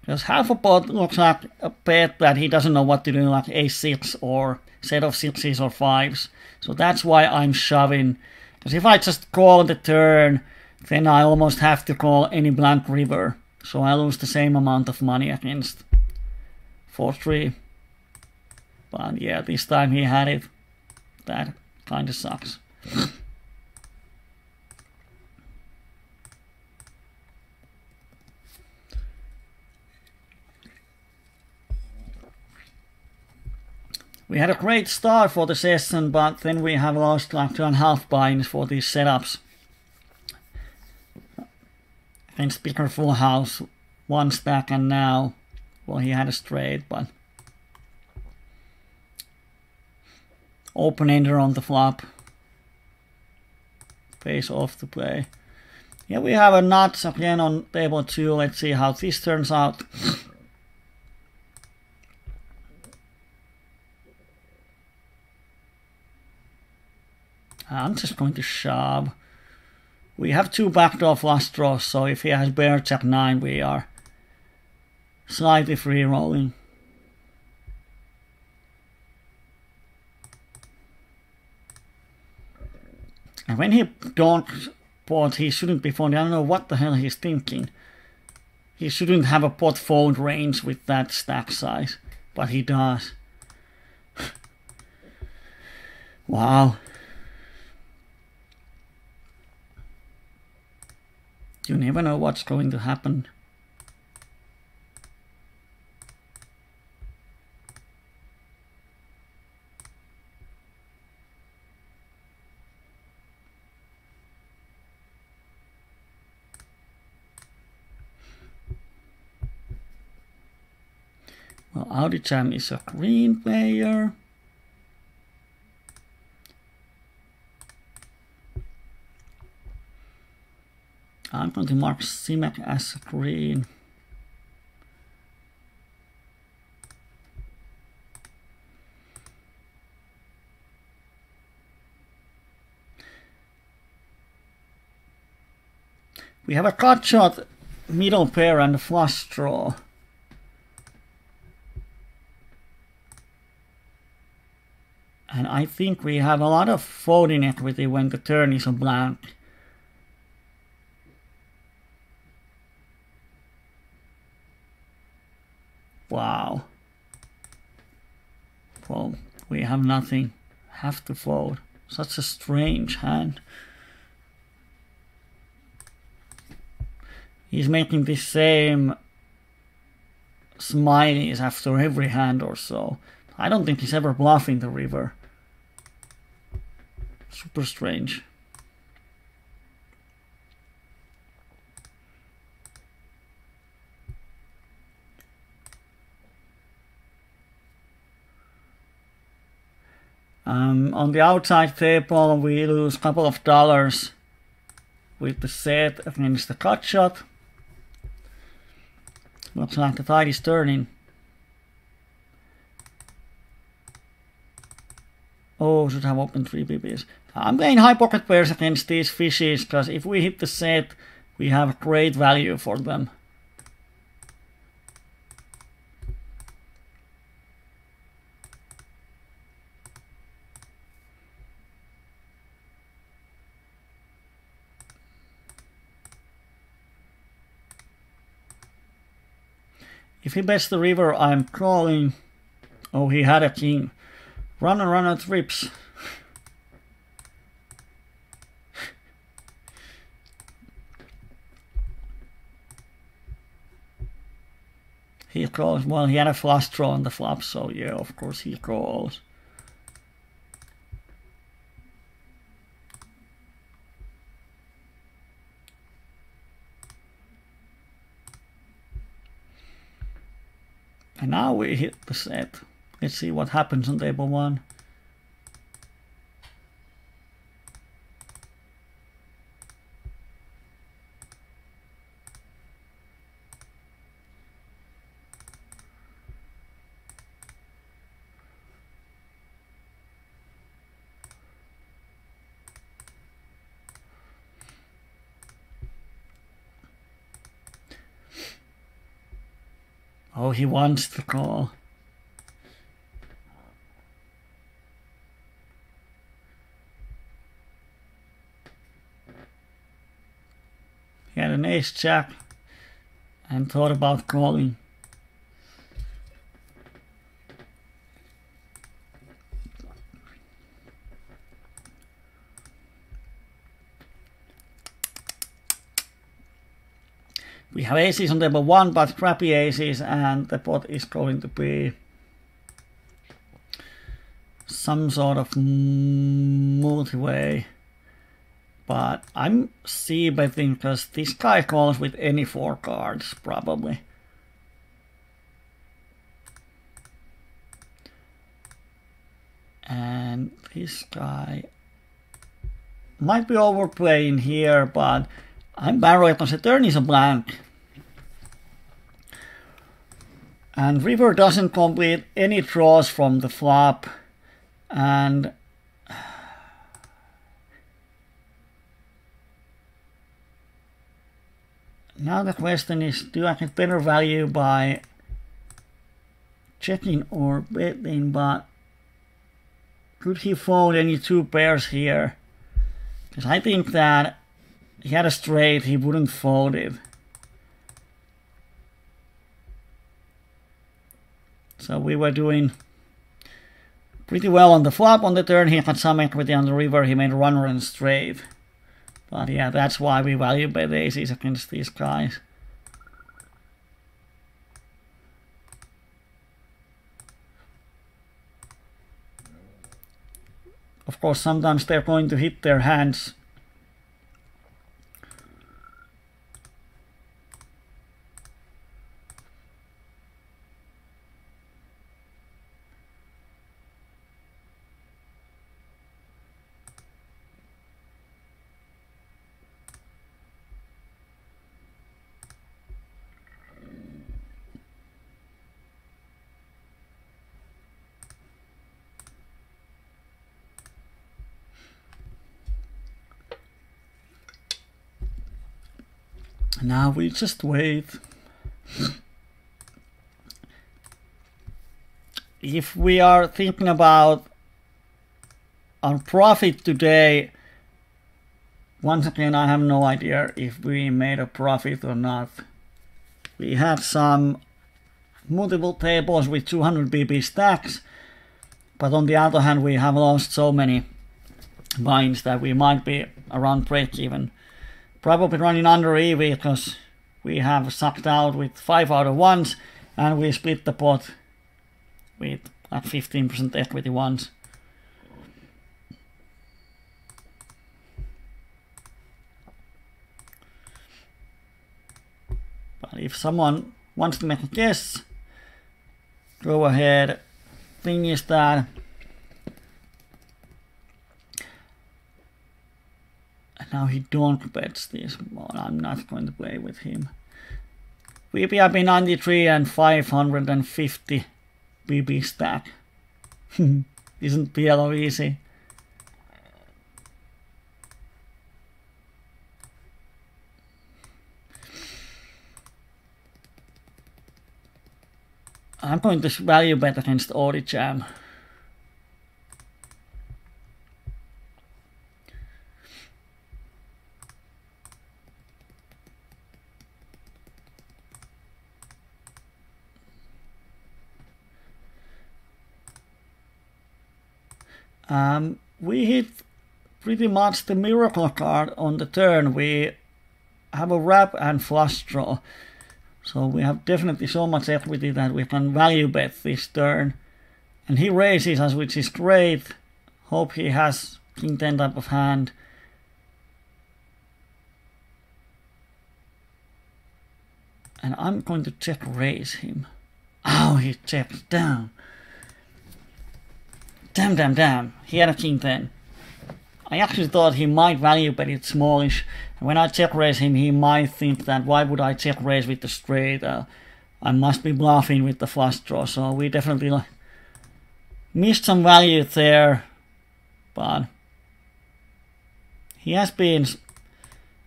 Because half a pot looks like a bet that he doesn't know what to do, like a6 or set of 6s or 5s. So that's why I'm shoving. Because if I just call the turn, then I almost have to call any blank river. So I lose the same amount of money against 4-3. But yeah, this time he had it. That kind of sucks. We had a great start for the session, but then we have lost like 2.5 blinds for these setups. Against bigger full house, 1 stack, and now, well, he had a straight, but open ender on the flop. Face off to play. Yeah, we have a nuts again on table 2. Let's see how this turns out. I'm just going to shove. We have 2 backdoor flush draws, so if he has bear jack 9, we are slightly free rolling. And when he donked pot, he shouldn't be folding. I don't know what the hell he's thinking. He shouldn't have a pot fold range with that stack size, but he does. Wow. You never know what's going to happen. Well, Audi Jam is a green player. I'm going to mark Simek as green. We have a cut shot, middle pair, and a flush draw. And I think we have a lot of folding equity when the turn is a blank. Wow. Well, we have nothing. Have to fold. Such a strange hand. He's making the same smileys after every hand or so. I don't think he's ever bluffing the river. Super strange. On the outside table, we lose a couple of dollars with the set against the cut shot. Looks like the tide is turning. Oh, should have opened 3 BBs. I'm playing high pocket pairs against these fishes, because if we hit the set, we have great value for them. If he bets the river, I'm calling. Oh, he had a king. Runner trips. He calls. Well, he had a flush draw on the flop, so yeah, of course he calls. And now we hit the set. Let's see what happens on table 1. Oh, he wants the call. He had an ace-jack and thought about calling. We have aces on table 1, but crappy aces, and the pot is going to be some sort of multi-way. But I'm c-betting because this guy calls with any 4 cards, probably. And this guy might be overplaying here, but I'm barreled because the turn is a blank. And river doesn't complete any draws from the flop. And now the question is, do I get better value by checking or betting? But could he fold any 2 pairs here? Because I think that he had a straight, he wouldn't fold it. So we were doing pretty well on the flop. On the turn he had some equity on the river, he made a runner and straight. But yeah, that's why we value bet aces against these guys. Of course, sometimes they're going to hit their hands. Now we just wait. If we are thinking about our profit today, once again I have no idea if we made a profit or not. We had some multiple tables with 200 BB stacks, but on the other hand we have lost so many binds that we might be around break even. Probably running under EV because we have sucked out with 5 out of 1s and we split the pot with like 15% equity ones. But if someone wants to make a guess, go ahead. Thing is that now he don't bets this. Well, I'm not going to play with him. VPIP 93 and 550 BB stack. Isn't PLO easy? I'm going to value bet against Jam. We hit pretty much the miracle card on the turn. We have a wrap and flush draw. So we have definitely so much equity that we can value bet this turn. And he raises us, which is great. Hope he has King 10 type of hand. And I'm going to check raise him. Oh, he checked down. Damn. He had a King 10. I actually thought he might value bet it smallish. And when I check raise him, he might think that why would I check raise with the straight? I must be bluffing with the flush draw. So we definitely missed some value there. But he has been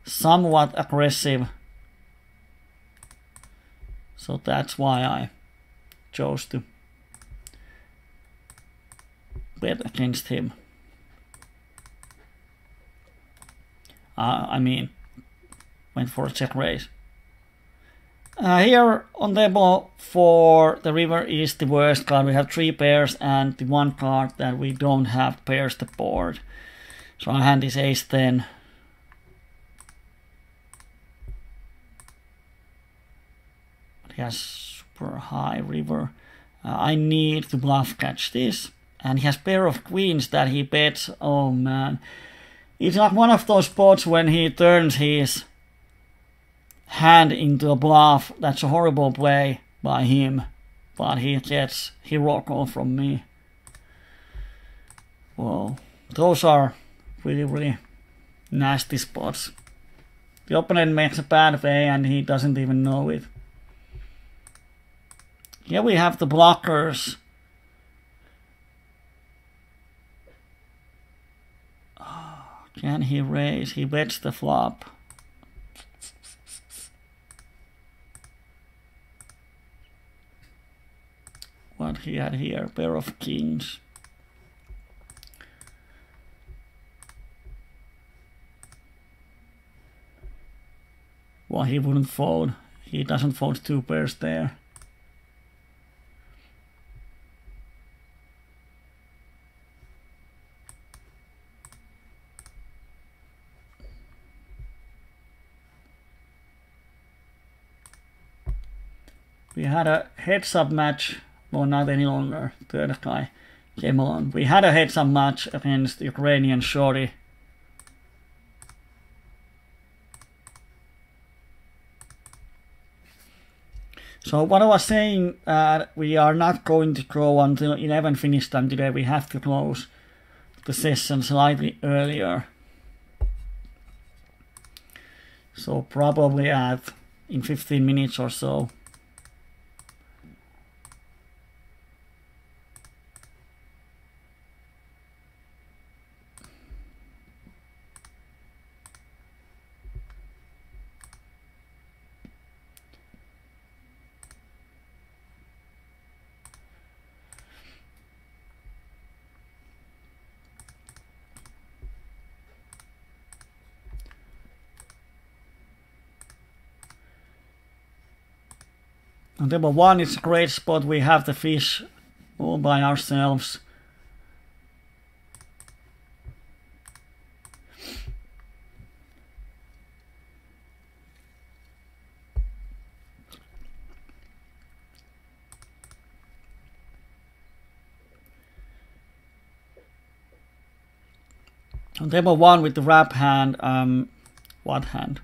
somewhat aggressive. So that's why I chose to bet against him. I mean, went for a check raise. Here on the table for the river is the worst card. We have 3 pairs and the one card that we don't have pairs the board. So our hand is ace 10. But he has super high river. I need to bluff catch this. And he has pair of queens that he bets. Oh man. It's like one of those spots when he turns his hand into a bluff. That's a horrible play by him. But he gets hero call from me. Whoa. Those are really nasty spots. The opponent makes a bad play and he doesn't even know it. Here we have the blockers. Can he raise? He bets the flop. What he had here? Pair of kings. Well, he wouldn't fold. He doesn't fold 2 pairs there. We had a heads-up match, well not any longer, the other guy came along. We had a heads-up match against Ukrainian shorty. So what I was saying, we are not going to go until 11 finish time today. We have to close the session slightly earlier. So probably in 15 minutes or so. On table 1 it's a great spot, we have the fish all by ourselves. On table 1 with the wrap hand, what hand?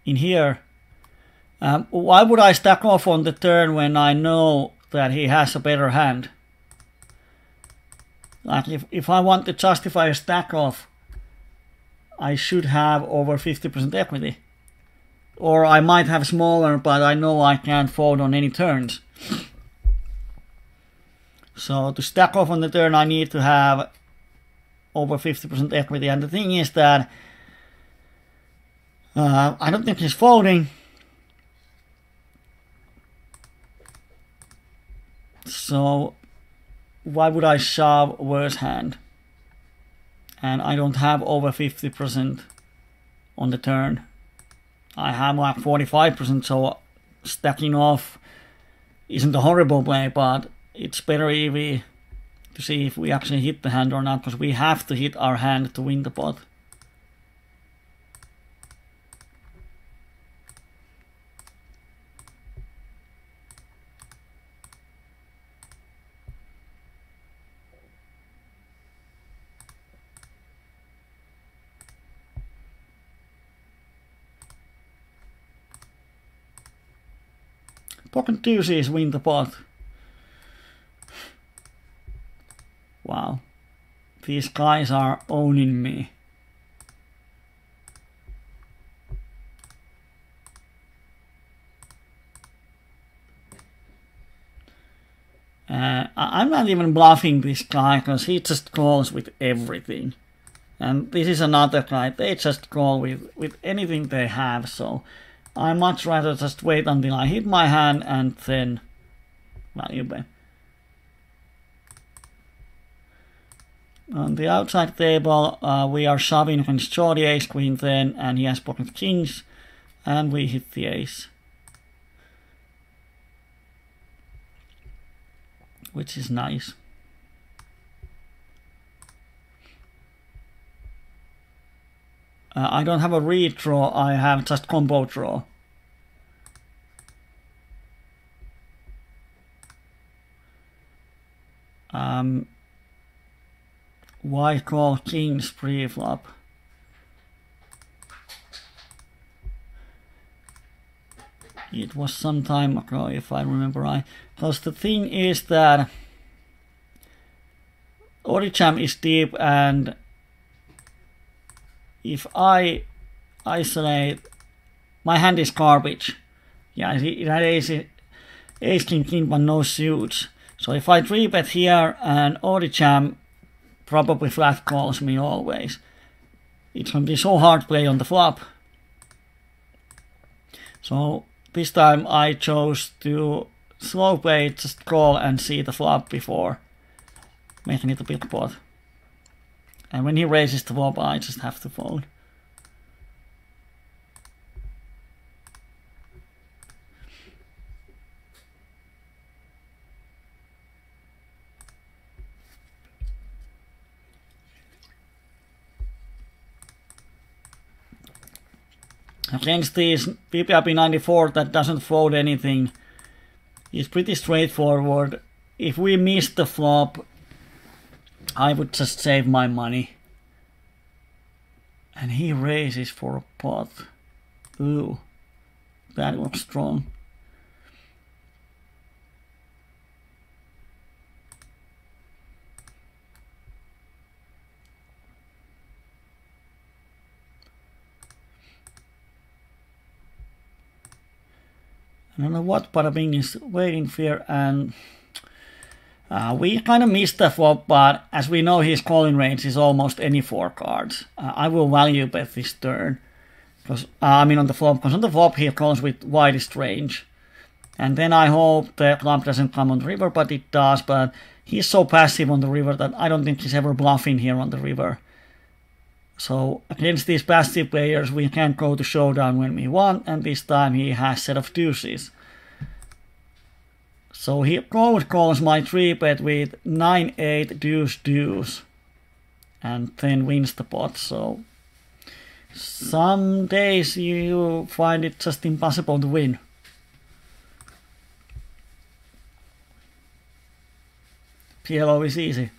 In here, why would I stack off on the turn when I know that he has a better hand? Like if I want to justify a stack off, I should have over 50% equity. Or I might have smaller, but I know I can't fold on any turns. So to stack off on the turn, I need to have over 50% equity. And the thing is that I don't think he's folding. So why would I shove a worse hand? And I don't have over 50% on the turn. I have like 45%, so stacking off isn't a horrible play, but it's better EV to see if we actually hit the hand or not, because we have to hit our hand to win the pot. Pocket deuces win the pot. Wow. These guys are owning me. I'm not even bluffing this guy, because he just calls with everything. And this is another guy, they just call with anything they have, so I much rather just wait until I hit my hand and then value bet. On the outside table, we are shoving against shorty ace queen then, and he has pocket kings, and we hit the ace, which is nice. I don't have a redraw, I have just combo draw. Why call kings pre-flop? It was some time ago, if I remember right. Because the thing is that Oricam is deep, and if I isolate, my hand is garbage. Yeah, it had ace king, but no suits. So if I 3-bet here and Oricam probably flat calls me always, it's going to be so hard to play on the flop. So this time I chose to slow play, just call and see the flop before making it a big pot. And when he raises the flop, I just have to fold. Against this PPRP 94 that doesn't fold anything, it's pretty straightforward. If we miss the flop, I would just save my money. And he raises for a pot. Ooh, that looks strong. I don't know what Bada is waiting for, and we kind of missed the flop, but as we know his calling range is almost any 4 cards. I will value bet this turn, because on the flop, because on the flop he calls with widest range. And then I hope the club doesn't come on the river, but it does, but he's so passive on the river that I don't think he's ever bluffing here on the river. So against these passive players we can go to showdown when we want, and this time he has set of deuces. So he calls my 3-bet with 9-8 deuce deuce and then wins the pot. So some days you find it just impossible to win. PLO is easy.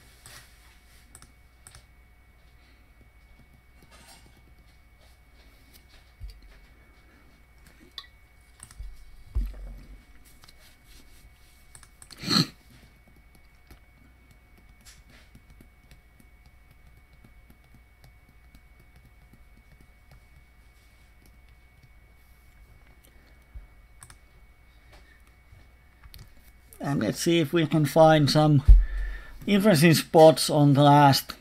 And let's see if we can find some interesting spots on the last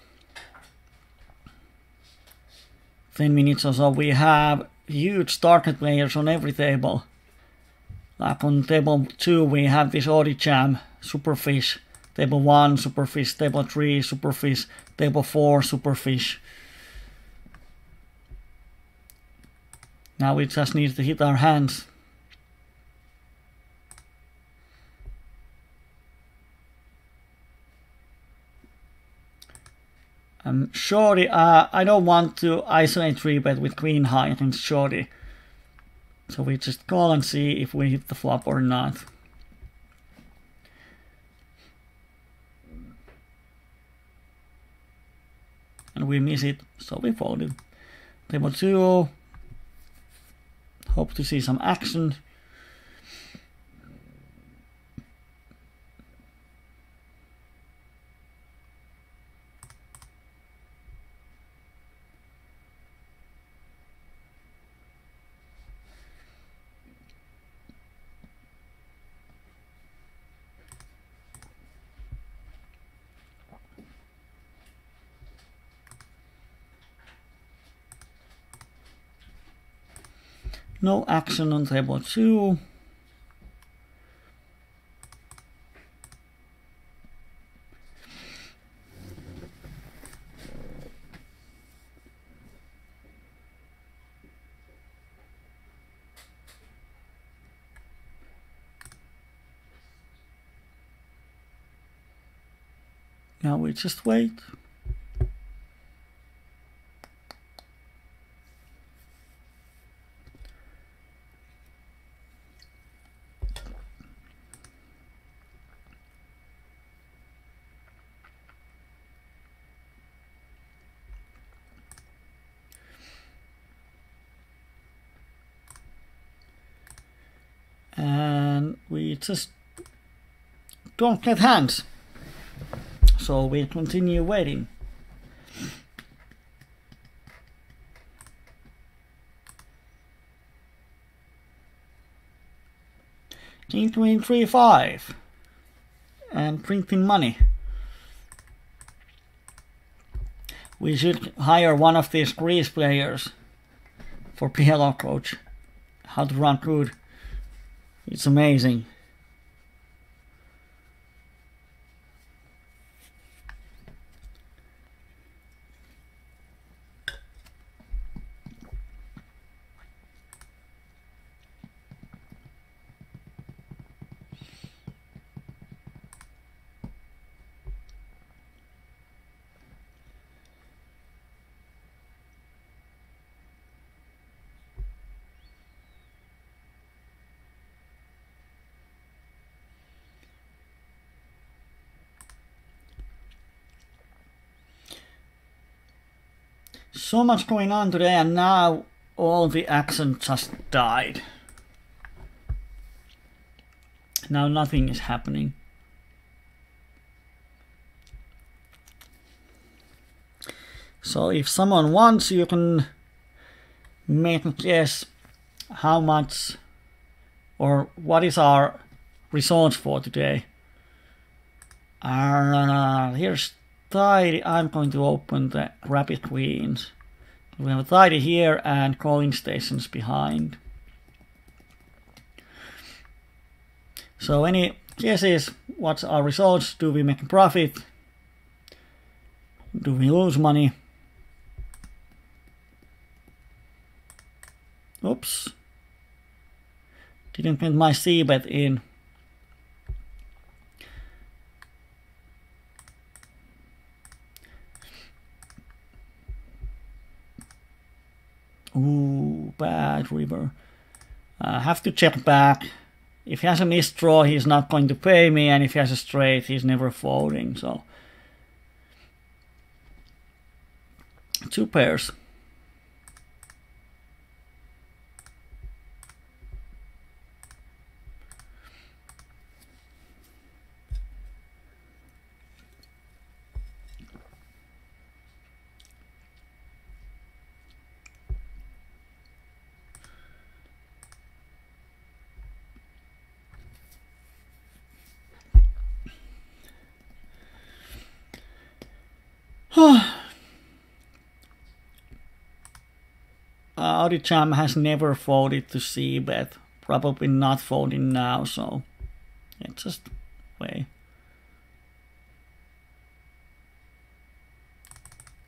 10 minutes or so. We have huge target players on every table. Like on table 2 we have this Audi Jam, Superfish, table 1 Superfish, table 3 Superfish, table 4 Superfish. Now we just need to hit our hands. Shorty, I don't want to isolate 3-bet with queen high against shorty. So we just call and see if we hit the flop or not. And we miss it, so we folded. Table 2. Hope to see some action. No action on table 2. Now we just wait. And we just don't get hands, so we continue waiting. King, queen, 3, 5, and printing money. We should hire one of these Greece players for PLO coach. How to run good. It's amazing. So much going on today, and now all the action just died. Now nothing is happening. So if someone wants, you can make a guess how much or what is our results for today. Here's tidy. I'm going to open the rapid queens. We have a tidy here and calling stations behind. So any guesses? What's our results? Do we make a profit? Do we lose money? Oops. Didn't get my c-bet in. Ooh, bad river. I have to check back. If he has a missed draw, he's not going to pay me, and if he has a straight, he's never folding, so. 2 pairs. Audi Jam has never folded to c-bet. Probably not folding now, so it's just wait.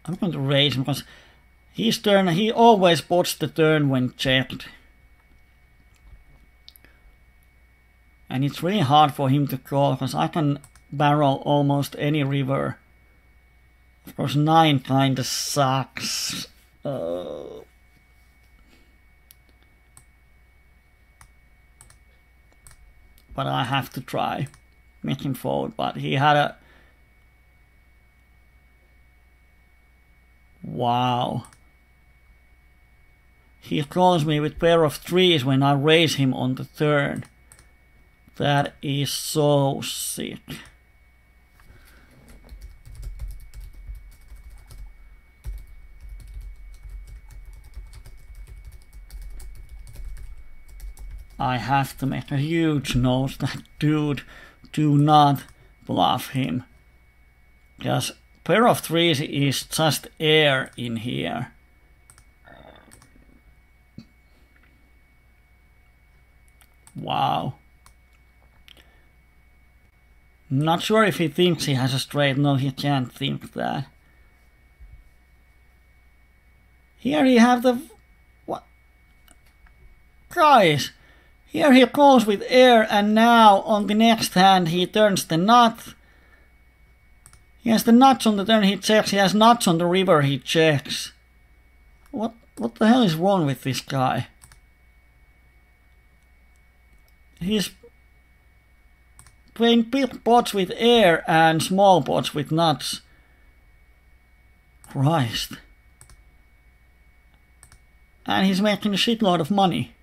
I'm going to raise him because his turn, he always bots the turn when checked. And it's really hard for him to call because I can barrel almost any river. Of course 9 kinda sucks. But I have to try. Make him fold, but he had a... Wow. He calls me with pair of 3s when I raise him on the turn. That is so sick. I have to make a huge note that dude, do not bluff him. Because pair of 3s is just air in here. Wow. Not sure if he thinks he has a straight. No, he can't think that. Here you have the... What? Guys! Here he calls with air, and now on the next hand he turns the nut. He has the nuts on the turn, he checks. He has nuts on the river, he checks. What the hell is wrong with this guy? He's playing big pots with air and small pots with nuts. Christ. And he's making a shitload of money.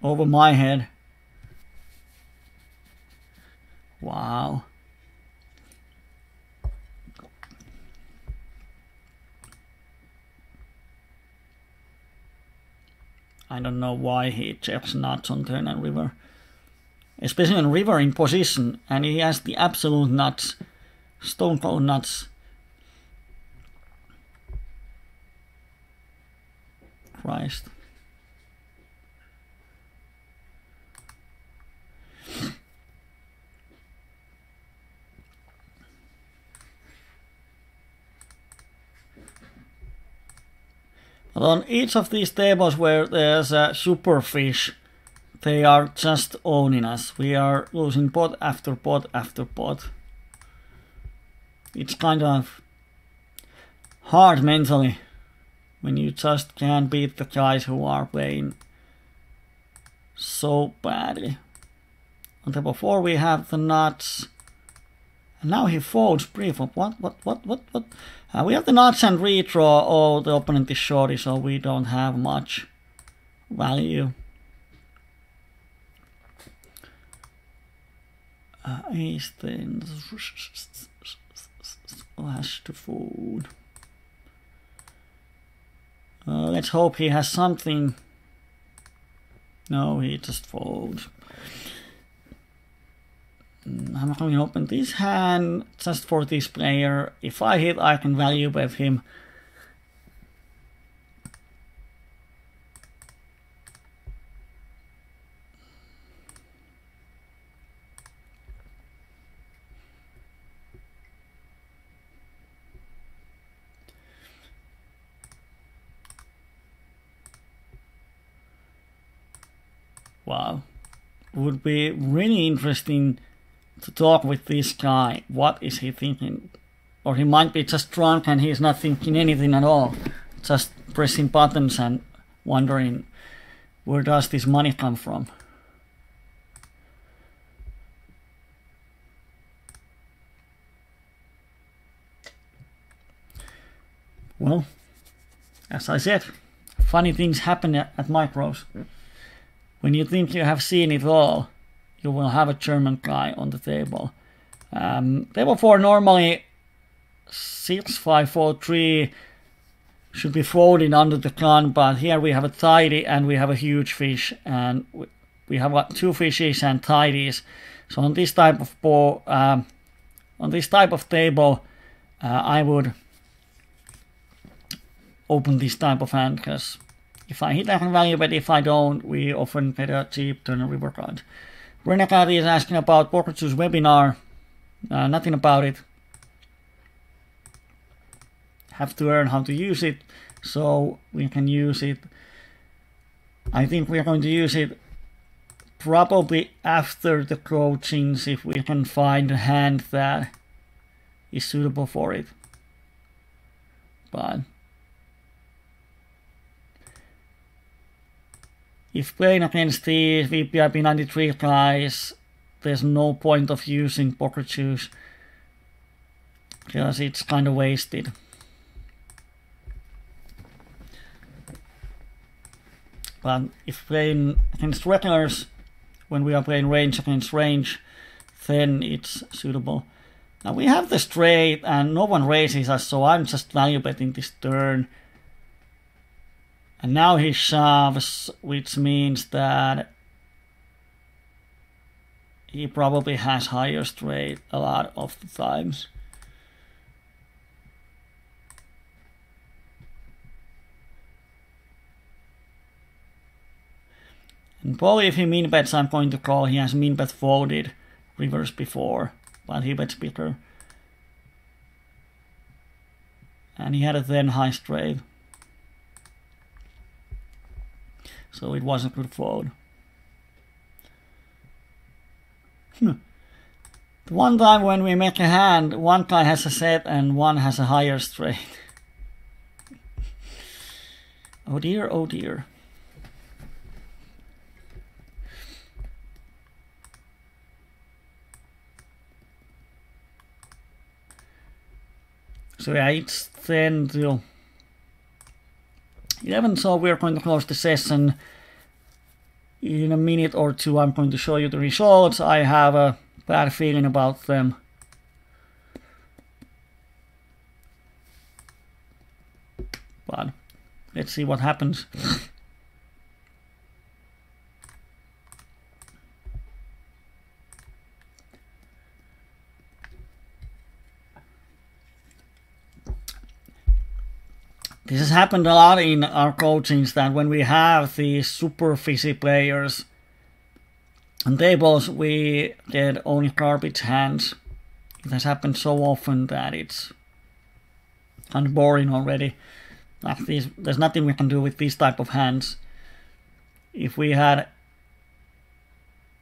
Over my head. Wow. I don't know why he checks nuts on turn and river. Especially on river in position, and he has the absolute nuts. Stone cold nuts. Christ. But on each of these tables where there's a super fish, they are just owning us. We are losing pot after pot after pot. It's kind of hard mentally when you just can't beat the guys who are playing so badly. On table 4 we have the nuts. And now he folds pre-flop. What? We have the nuts and redraw. Oh, the opponent is shorty, so we don't have much value. Ace then has to fold. Let's hope he has something. No, he just folds. I'm going to open this hand just for this player. If I hit, I can value bet him. Wow. Would be really interesting to talk with this guy. What is he thinking? Or he might be just drunk and he's not thinking anything at all. Just pressing buttons and wondering, where does this money come from? Well, as I said, funny things happen at micros. When you think you have seen it all, you will have a German guy on the table. Table 4 normally 6, 5, 4, 3 should be folded under the gun, but here we have a tidy and we have a huge fish, and we have 2 fishes and tidies. So on this type of board, on this type of table, I would open this type of hand, because if I hit, I can value bet. If I don't, we often get a cheap turn and river card. Renegade is asking about PokerJuice webinar. Nothing about it. Have to learn how to use it, so we can use it. I think we are going to use it probably after the coachings, if we can find a hand that is suitable for it. But if playing against the VPIP 93 guys, there's no point of using PokerJuice, because it's kind of wasted. But if playing against regulars, when we are playing range against range, then it's suitable. Now we have the straight and no one raises us, so I'm just value betting this turn. And now he shoves, which means that he probably has higher straight a lot of the times. And probably if he min bets, I'm going to call. He has min bet folded rivers before, but he bets bigger. And he had a then high straight, so it was a good fold. The one time when we make a hand, one guy has a set and one has a higher straight. Oh dear, oh dear. So yeah, it's 10 to 11, so we're going to close the session. In a minute or two I'm going to show you the results. I have a bad feeling about them. But let's see what happens. This has happened a lot in our coachings, that when we have these super fizzy players on tables, we get only garbage hands. It has happened so often that it's kind of boring already. Like these, there's nothing we can do with these type of hands. If we had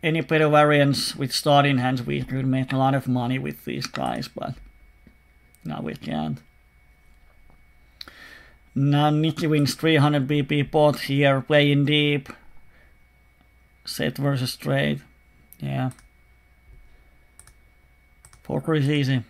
any better variants with starting hands, we could make a lot of money with these guys, but now we can't. Now Nicky wins 300 BP pot here, playing deep. Set versus straight. Yeah. Poker is easy.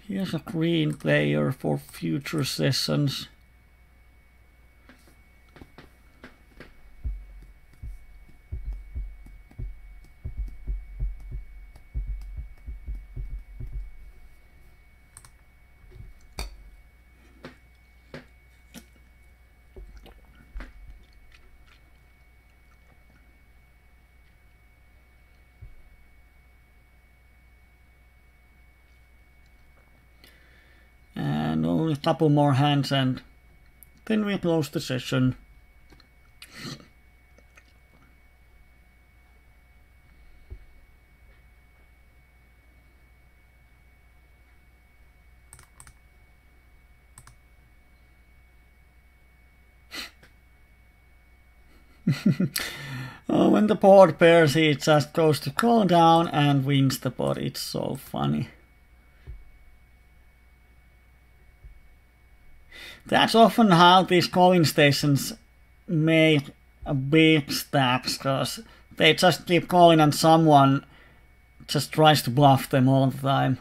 Here's a green player for future sessions. only a couple more hands and then we close the session. Oh, when the board pairs, he just goes to call down and wins the pot. It's so funny. That's often how these calling stations make a big stacks, because they just keep calling and someone just tries to bluff them all the time.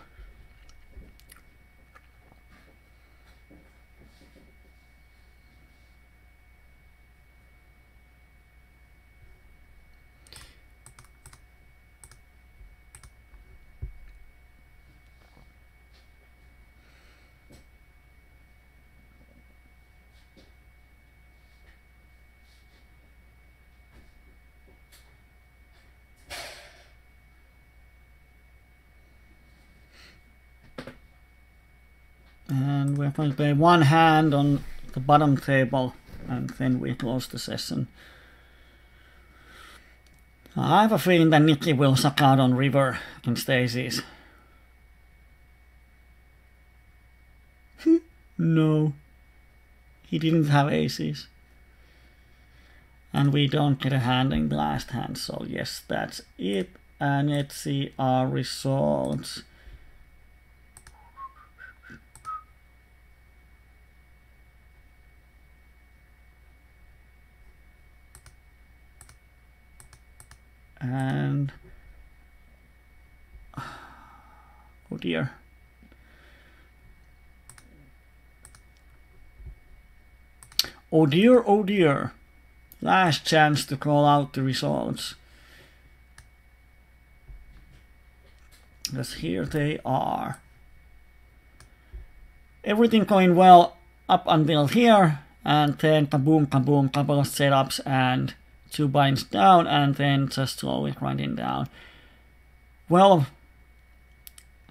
And we're going to play one hand on the bottom table and then we close the session. I have a feeling that Nicky will suck out on river against aces. No, he didn't have aces. And we don't get a hand in the last hand, so yes, that's it. And let's see our results. And oh dear. Oh dear, oh dear. Last chance to call out the results. Because here they are. Everything going well up until here, and then kaboom, kaboom, couple of setups and 2 binds down, and then just slowly grinding down. Well,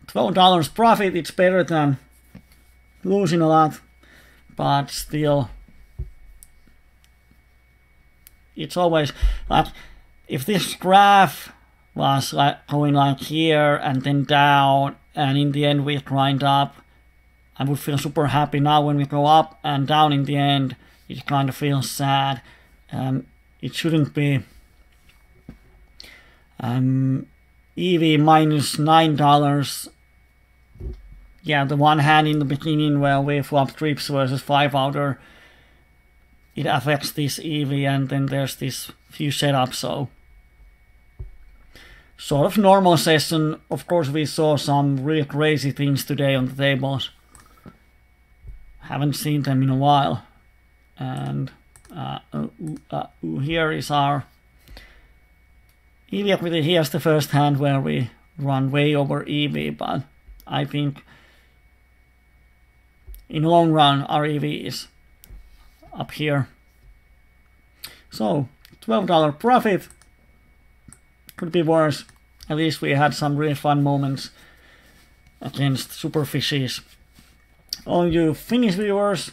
$12 profit, it's better than losing a lot, but still, it's always like, if this graph was like going like here and then down, and in the end we grind up, I would feel super happy. Now when we go up and down in the end, it kind of feels sad. It shouldn't be. EV minus $9. Yeah, the one hand in the beginning where we flop trips versus 5-outer, it affects this EV, and then there's this few setups, so sort of normal session. Of course, we saw some really crazy things today on the tables. Haven't seen them in a while. And here is our EV equity. Here's the first hand where we run way over EV, but I think in the long run our EV is up here. So $12 profit. Could be worse. At least we had some really fun moments against super fishies. All you Finnish viewers,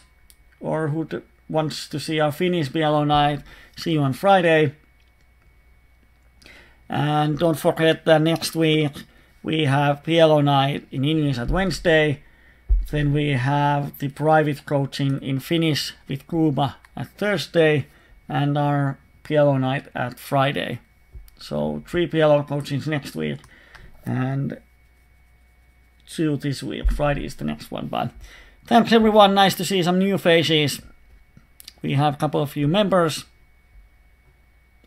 or who wants to see our Finnish PLO night, see you on Friday. And don't forget that next week we have PLO night in English at Wednesday. Then we have the private coaching in Finnish with Kuba at Thursday, and our PLO night at Friday. So 3 PLO coachings next week and 2 this week. Friday is the next one. But thanks everyone, nice to see some new faces. We have a couple of you members.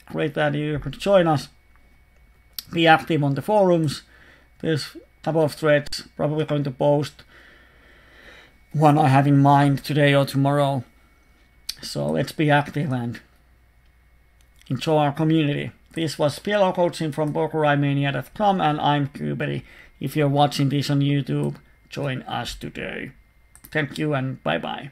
Great that you could join us. Be active on the forums. There's a couple of threads, probably going to post one I have in mind today or tomorrow. So let's be active and enjoy our community. This was PLO coaching from PokerRimania.com, and I'm Kyyberi. If you're watching this on YouTube, join us today. Thank you and bye bye.